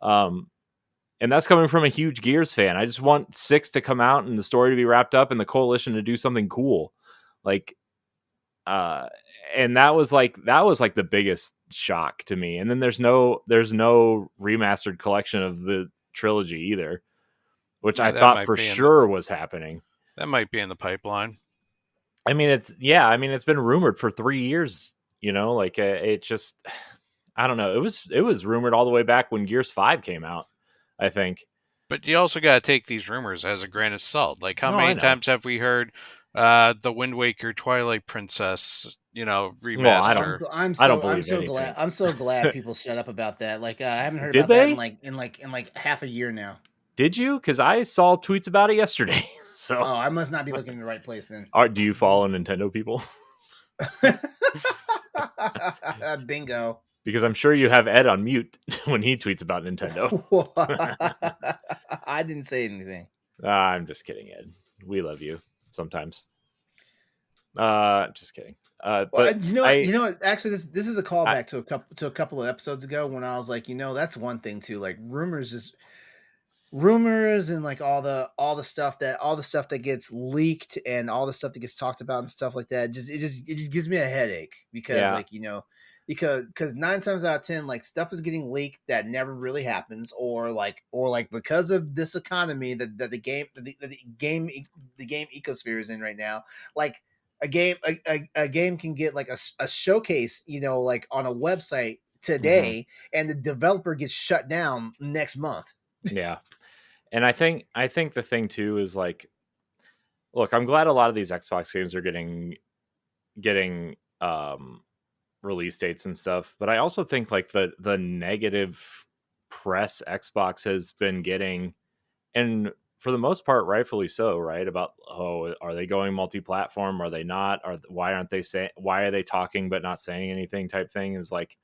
And that's coming from a huge Gears fan. I just want 6 to come out and the story to be wrapped up and the Coalition to do something cool. Like, and that was like the biggest shock to me. And then there's no remastered collection of the trilogy either, which I thought for sure was happening. That might be in the pipeline. I mean, it's been rumored for 3 years, like it just, I don't know. It was rumored all the way back when Gears 5 came out, I think. But you also got to take these rumors as a grain of salt. Like how many times have we heard the Wind Waker Twilight Princess, remaster? Well, I don't believe anything. I'm so glad people shut up about that. Like I haven't heard Did about they? that in like half a year now. Did you? Because I saw tweets about it yesterday. So I must not be looking in the right place then. Do you follow Nintendo people? Bingo. Because I'm sure you have Ed on mute when he tweets about Nintendo. I didn't say anything. I'm just kidding, Ed. We love you sometimes. Just kidding. But actually, this is a callback to a couple of episodes ago when I was like, that's one thing too. Like rumors and like all the stuff that gets leaked and all the stuff that gets talked about and stuff like that. It just gives me a headache because because 9 times out of 10, like stuff is getting leaked that never really happens, or because of this economy that the game ecosphere is in right now, like a game can get like a showcase, like on a website today, and the developer gets shut down next month. Yeah. And I think the thing too is like, look, I'm glad a lot of these Xbox games are getting release dates and stuff, but I also think like the negative press Xbox has been getting, and for the most part rightfully so, right, about are they going multi-platform, are they not, why are they talking but not saying anything type thing, is like,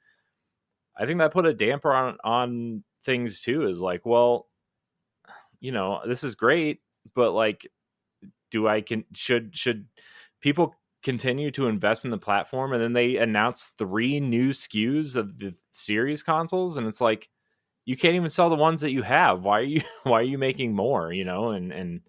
I think that put a damper on things too, is like, well, this is great, but like, should people continue to invest in the platform? And then they announced 3 new SKUs of the series consoles, and it's like, you can't even sell the ones that you have. Why are you making more? And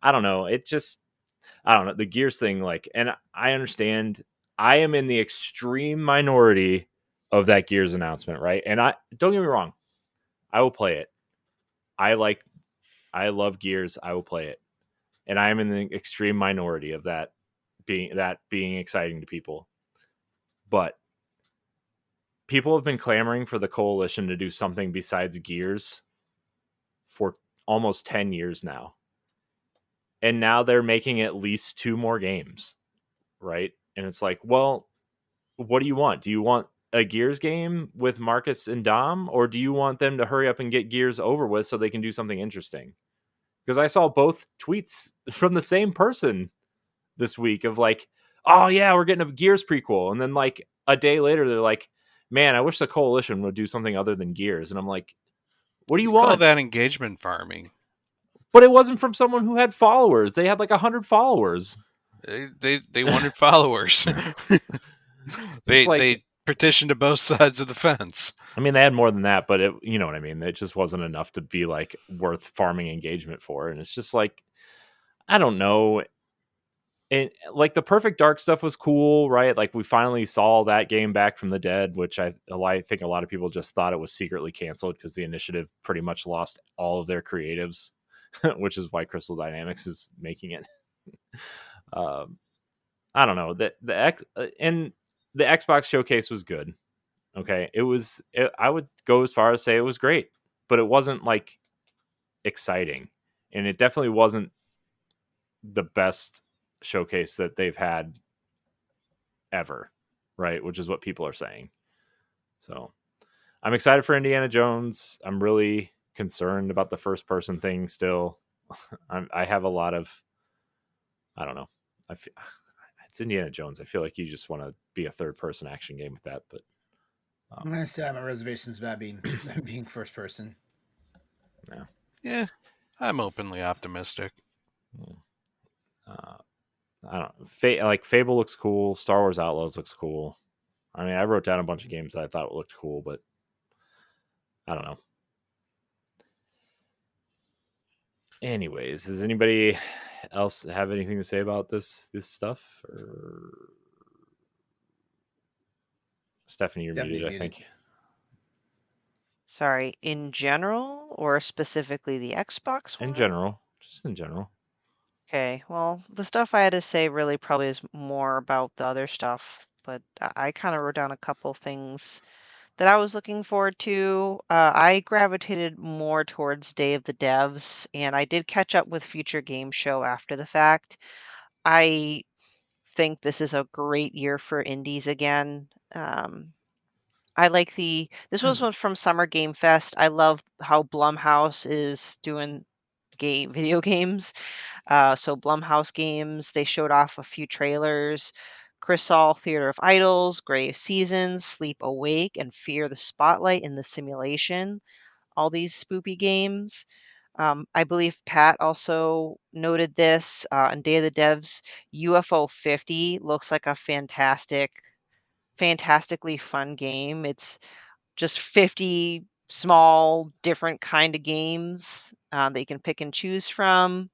I don't know. I don't know, the Gears thing. Like, and I understand. I am in the extreme minority of that Gears announcement, right? And don't get me wrong, I will play it. I love Gears. I will play it, and I am in the extreme minority of that being exciting to people. But people have been clamoring for the Coalition to do something besides Gears for almost 10 years now. And now they're making at least 2 more games, right? And it's like, well, what do you want? Do you want a Gears game with Marcus and Dom, or do you want them to hurry up and get Gears over with so they can do something interesting? Because I saw both tweets from the same person this week of like, oh yeah, we're getting a Gears prequel, and then like a day later they're like, man, I wish the Coalition would do something other than Gears. And I'm like, what do you want? Call that engagement farming. But it wasn't from someone who had followers. They had like 100 followers. They wanted followers. They petitioned to both sides of the fence. I mean, they had more than that, but you know what I mean? It just wasn't enough to be like worth farming engagement for. And it's just like, I don't know. And like the Perfect Dark stuff was cool, right? Like we finally saw that game back from the dead, which I think a lot of people just thought it was secretly canceled because the initiative pretty much lost all of their creatives, which is why Crystal Dynamics is making it. I don't know. And the Xbox showcase was good. Okay, I would go as far as say it was great, but it wasn't like exciting, and it definitely wasn't the best showcase that they've had ever, right? Which is what people are saying. So I'm excited for Indiana Jones. I'm really concerned about the first person thing still. I have a lot of, I don't know. It's Indiana Jones. I feel like you just want to be a third person action game with that, but I'm gonna say I have my reservations about being being first person. Yeah, I'm openly optimistic. I don't know. Like Fable looks cool. Star Wars Outlaws looks cool. I mean, I wrote down a bunch of games that I thought looked cool, but I don't know. Anyways, does anybody else have anything to say about this stuff? Or Stephanie, you're Stephanie's muted, I muted. think. Sorry, in general or specifically the Xbox In one? general, just in general. Okay, well, the stuff I had to say really probably is more about the other stuff, but I kind of wrote down a couple things that I was looking forward to. I gravitated more towards Day of the Devs, and I did catch up with Future Game Show after the fact. I think this is a great year for indies again. I like this was one from Summer Game Fest. I love how Blumhouse is doing video games. So Blumhouse games, they showed off a few trailers. Chrysal, Theater of Idols, Grave Seasons, Sleep Awake, and Fear the Spotlight in the Simulation. All these spoopy games. I believe Pat also noted this on Day of the Devs. UFO 50 looks like a fantastically fun game. It's just 50 small, different kind of games that you can pick and choose from.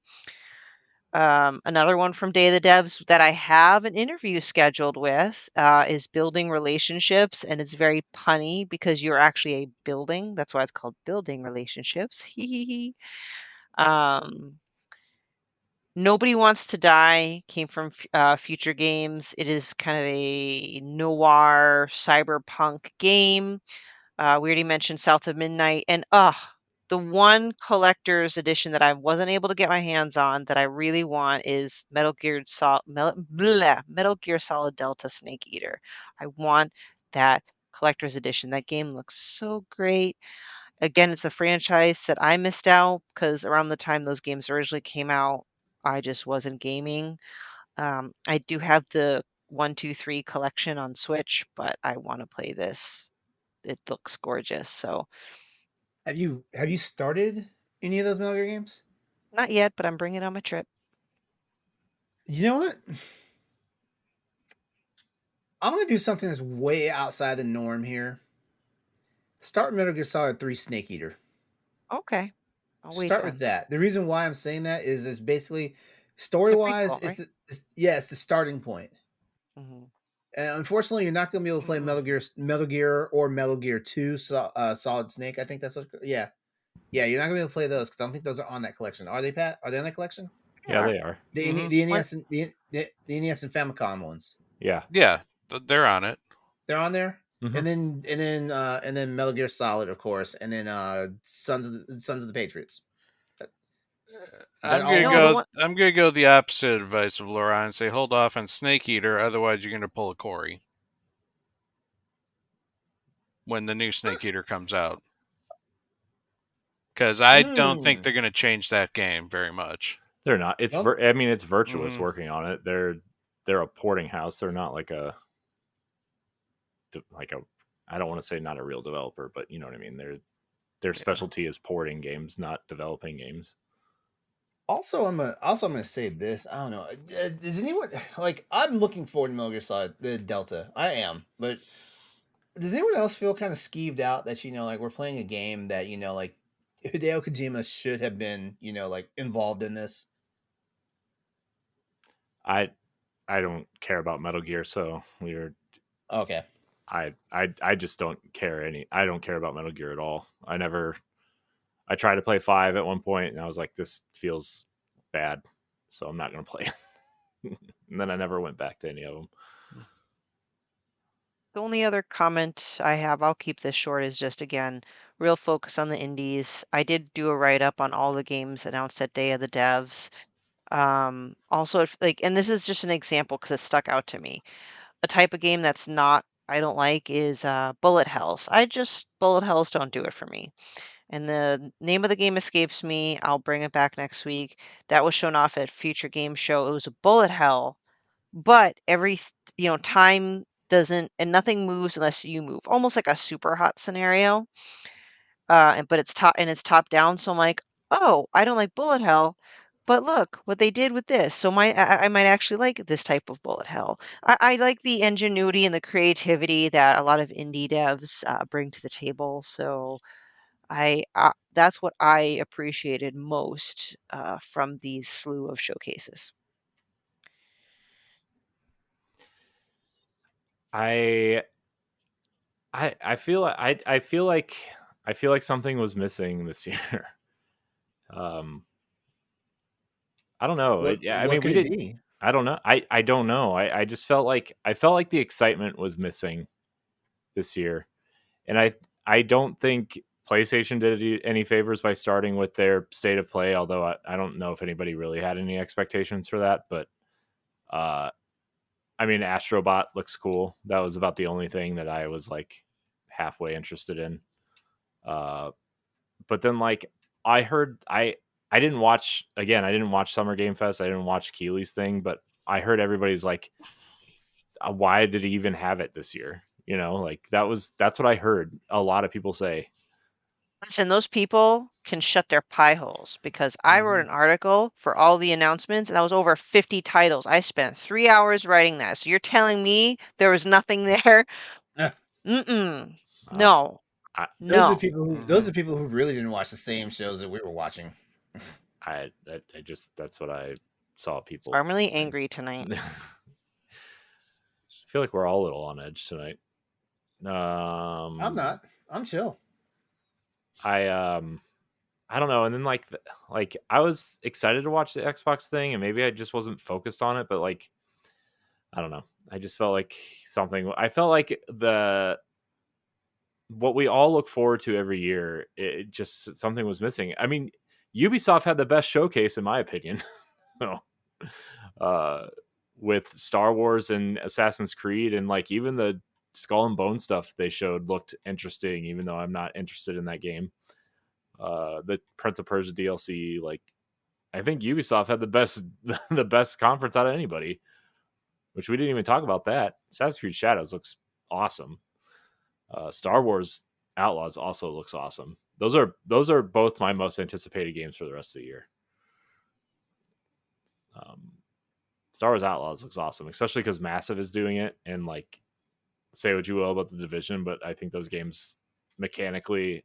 Another one from Day of the Devs that I have an interview scheduled with is Building Relationships, and it's very punny because you're actually a building. That's why it's called Building Relationships. um, Nobody Wants to Die came from Future Games. It is kind of a noir cyberpunk game. We already mentioned South of Midnight, and the one collector's edition that I wasn't able to get my hands on that I really want is Metal Gear Solid Delta Snake Eater. I want that collector's edition. That game looks so great. Again, it's a franchise that I missed out because around the time those games originally came out, I just wasn't gaming. I do have the 1, 2, 3 collection on Switch, but I want to play this. It looks gorgeous. So Have you started any of those Metal Gear games? not yet, but I'm bringing it on my trip. You know what? I'm gonna do something that's way outside the norm here. Start Metal Gear Solid 3 Snake Eater. Okay, I'll wait Start with then. that. The reason why I'm saying that is it's basically It's story a wise, prequel, right? it's the starting point. Mhm. And unfortunately, you're not going to be able to play Metal Gear or Metal Gear 2 Solid Snake. I think that's what. Yeah, you're not going to be able to play those because I don't think those are on that collection. Are they, Pat? Are they on that collection? Yeah, they are. The Mhm. the When NES and the NES and Famicom ones. Yeah. Yeah, they're on it. They're on there. Mhm. And then Metal Gear Solid, of course, and then Sons of the Patriots. I'm all gonna no, the go. one I'm gonna go the opposite advice of LeRon and say hold off on Snake Eater, otherwise you're gonna pull a Corey when the new Snake Eater comes out. Because I don't think they're gonna change that game very much. They're not. It's Nope. I mean, it's Virtuous Mhm. working on it. They're a porting house. They're not like a I don't want to say not a real developer, but you know what I mean. Their specialty is porting games, not developing games. Also, I'm gonna say this. I don't know. Does anyone like? I'm looking forward to Metal Gear Solid the Delta. I am, but does anyone else feel kind of skeeved out that like we're playing a game that like Hideo Kojima should have been like involved in this? I don't care about Metal Gear, so Okay. I just don't care I don't care about Metal Gear at all. I tried to play 5 at one point and I was like, this feels bad, so I'm not gonna play it. And then I never went back to any of them. The only other comment I have, I'll keep this short, is just again, real focus on the indies. I did do a write up on all the games announced at Day of the Devs. Also, and this is just an example because it stuck out to me. A type of game that's not I don't like is bullet hells. Bullet hells don't do it for me. And the name of the game escapes me. I'll bring it back next week. That was shown off at Future Game Show. It was a bullet hell, but time doesn't and nothing moves unless you move. Almost like a super hot scenario. But it's top down. So I'm like, oh, I don't like bullet hell, but look what they did with this. So I might actually like this type of bullet hell. I like the ingenuity and the creativity that a lot of indie devs bring to the table. So that's what I appreciated most from these slew of showcases. I feel I feel like something was missing this year. I don't know. What I mean, could we it did. be? I don't know. I don't know. I just felt like the excitement was missing this year, and I don't think PlayStation did any favors by starting with their state of play. Although I don't know if anybody really had any expectations for that, but I mean, Astrobot looks cool. That was about the only thing that I was like halfway interested in. But then like I heard I didn't watch again. I didn't watch Summer Game Fest. I didn't watch Keeley's thing, but I heard everybody's like, why did he even have it this year? You know, like that's what I heard a lot of people say. Listen, those people can shut their pie holes because I wrote an article for all the announcements and that was over 50 titles. I spent 3 hours writing that. So you're telling me there was nothing there? Mm-mm. No. Those are No. people who those are people who really didn't watch the same shows that we were watching. I just that's what I saw people. I'm really angry tonight. I feel like we're all a little on edge tonight. I'm not. I'm chill. I don't know. And then like I was excited to watch the Xbox thing, and maybe I just wasn't focused on it. But like, I don't know. I just felt like something. I felt like what we all look forward to every year. It just something was missing. I mean, Ubisoft had the best showcase in my opinion. So, with Star Wars and Assassin's Creed, and like even the Skull and Bone stuff they showed looked interesting, even though I'm not interested in that game. The Prince of Persia DLC, like I think Ubisoft had the best conference out of anybody, which we didn't even talk about that. Assassin's Creed Shadows looks awesome. Star Wars Outlaws also looks awesome. Those are both my most anticipated games for the rest of the year. Star Wars Outlaws looks awesome, especially because Massive is doing it. And like, say what you will about the Division, but I think those games mechanically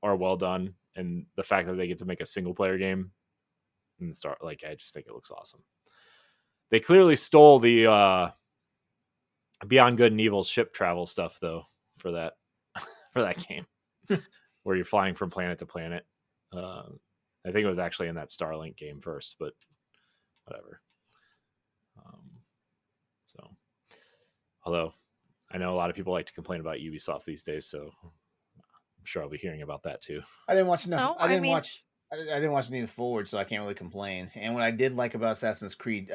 are well done, and the fact that they get to make a single player game and start like I just think it looks awesome. They clearly stole the Beyond Good and Evil ship travel stuff though for that game where you're flying from planet to planet. I think it was actually in that Starlink game first, but whatever. So, although I know a lot of people like to complain about Ubisoft these days, so I'm sure I'll be hearing about that too. I didn't watch enough. No, I didn't mean, watch. I didn't watch any forward, so I can't really complain. And what I did like about Assassin's Creed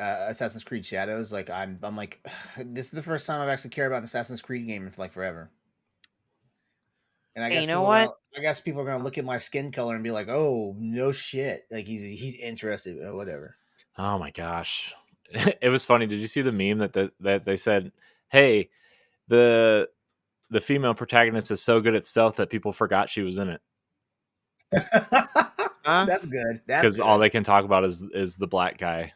Shadows, like I'm like, this is the first time I've actually cared about an Assassin's Creed game in like forever. And I hey, guess you know what? people are gonna look at my skin color and be like, "Oh, no shit!" Like he's interested or whatever. Oh my gosh, it was funny. Did you see the meme that they said, "Hey, the female protagonist is so good at stealth that people forgot she was in it." That's good. That's Because good. all they can talk about is the black guy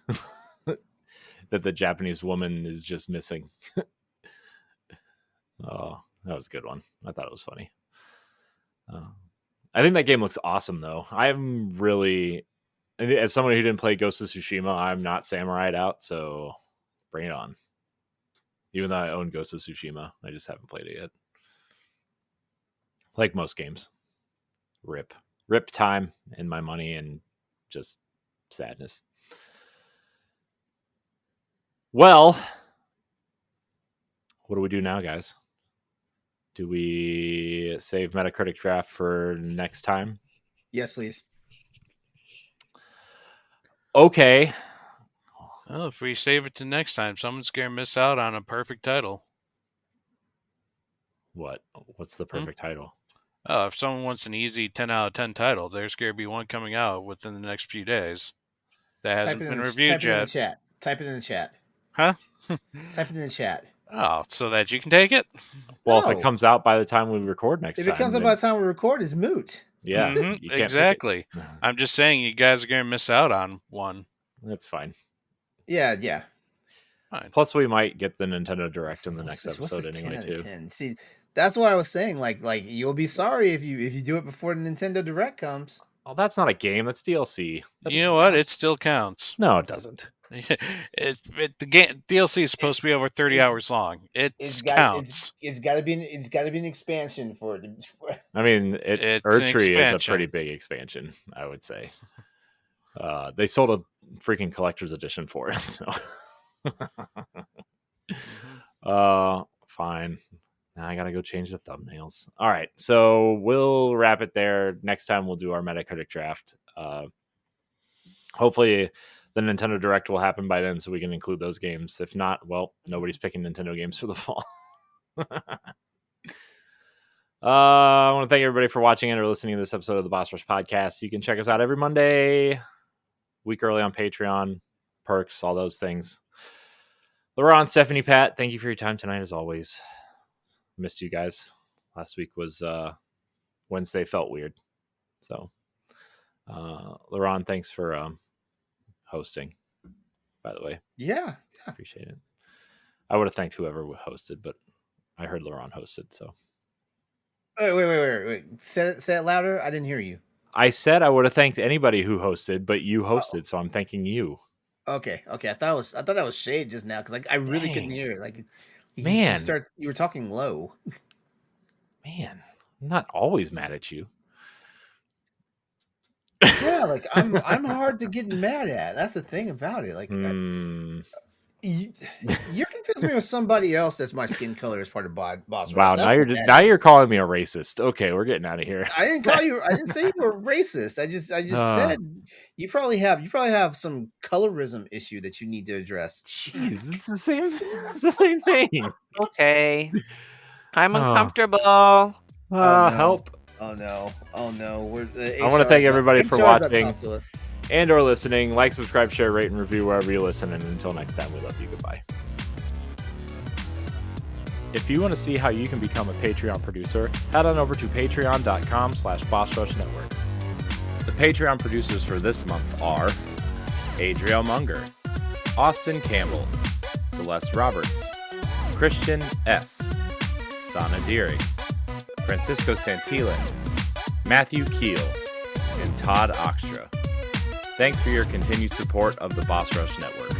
that the Japanese woman is just missing. Oh, that was a good one. I thought it was funny. I think that game looks awesome, though. I'm really, as someone who didn't play Ghost of Tsushima, I'm not samurai'd out, so bring it on. Even though I own Ghost of Tsushima, I just haven't played it yet. Like most games. Rip time and my money and just sadness. Well, what do we do now, guys? Do we save Metacritic draft for next time? Yes, please. Okay. Well, if we save it to next time, someone's going to miss out on a perfect title. What's the perfect title? Oh, if someone wants an easy 10 out of 10 title, there's going to be one coming out within the next few days that hasn't been reviewed yet. Type it in the chat. Huh? Type it in the chat. Oh, so that you can take it? Well, No. if it comes out by the time we record next If time. it comes out by the time we record, it's moot. Yeah, Mhm, you can't pick it. exactly. I'm just saying you guys are going to miss out on one. That's fine. Yeah. Fine. Plus, we might get the Nintendo Direct in the next What's episode this 10 anyway, out of too. 10? See, that's why I was saying, like you'll be sorry if you do it before the Nintendo Direct comes. Oh, that's not a game. That's DLC. That You know doesn't what? count. It still counts. No, it doesn't. The game DLC is supposed to be over 30 hours long. It counts. It's got to be an expansion for it. I mean, It's an Erdtree is a expansion. pretty big expansion, I would say. They sold a freaking collector's edition for it, so. Fine. Now I gotta go change the thumbnails. All right, so we'll wrap it there. Next time we'll do our Metacritic draft. Hopefully the Nintendo Direct will happen by then, so we can include those games. If not, well, nobody's picking Nintendo games for the fall. I want to thank everybody for watching and or listening to this episode of the Boss Rush Podcast. You can check us out every Monday, week early on Patreon, perks, all those things. LeRon, Stephanie, Pat, thank you for your time tonight, as always. Missed you guys. Last week was Wednesday, felt weird. So, LeRon, thanks for hosting, by the way. Yeah. Appreciate it. I would have thanked whoever hosted, but I heard LeRon hosted, so. Wait. Say it louder. I didn't hear you. I said I would have thanked anybody who hosted, but you hosted, so I'm thanking you. Okay. I thought that was shade just now because I really couldn't hear it. Like, Man. you were talking low. Man, I'm not always mad at you. Yeah, like I'm hard to get mad at. That's the thing about it. Like, you're confusing me with somebody else that's my skin color as part of Boss Wow, Rush. now you're calling me a racist. Okay, we're getting out of here. I didn't call you. I didn't say you were racist. I just said you probably have some colorism issue that you need to address. Jeez, it's the same thing. Okay. I'm uncomfortable. Help. Oh no. I want to thank everybody for watching and or listening. Like, subscribe, share, rate, and review wherever you listen. And until next time, we love you. Goodbye. If you want to see how you can become a Patreon producer, head on over to patreon.com/BossRushNetwork. The Patreon producers for this month are Adriel Munger, Austin Campbell, Celeste Roberts, Christian S., Sana Deering, Francisco Santillan, Matthew Keel, and Todd Oxtra. Thanks for your continued support of the Boss Rush Network.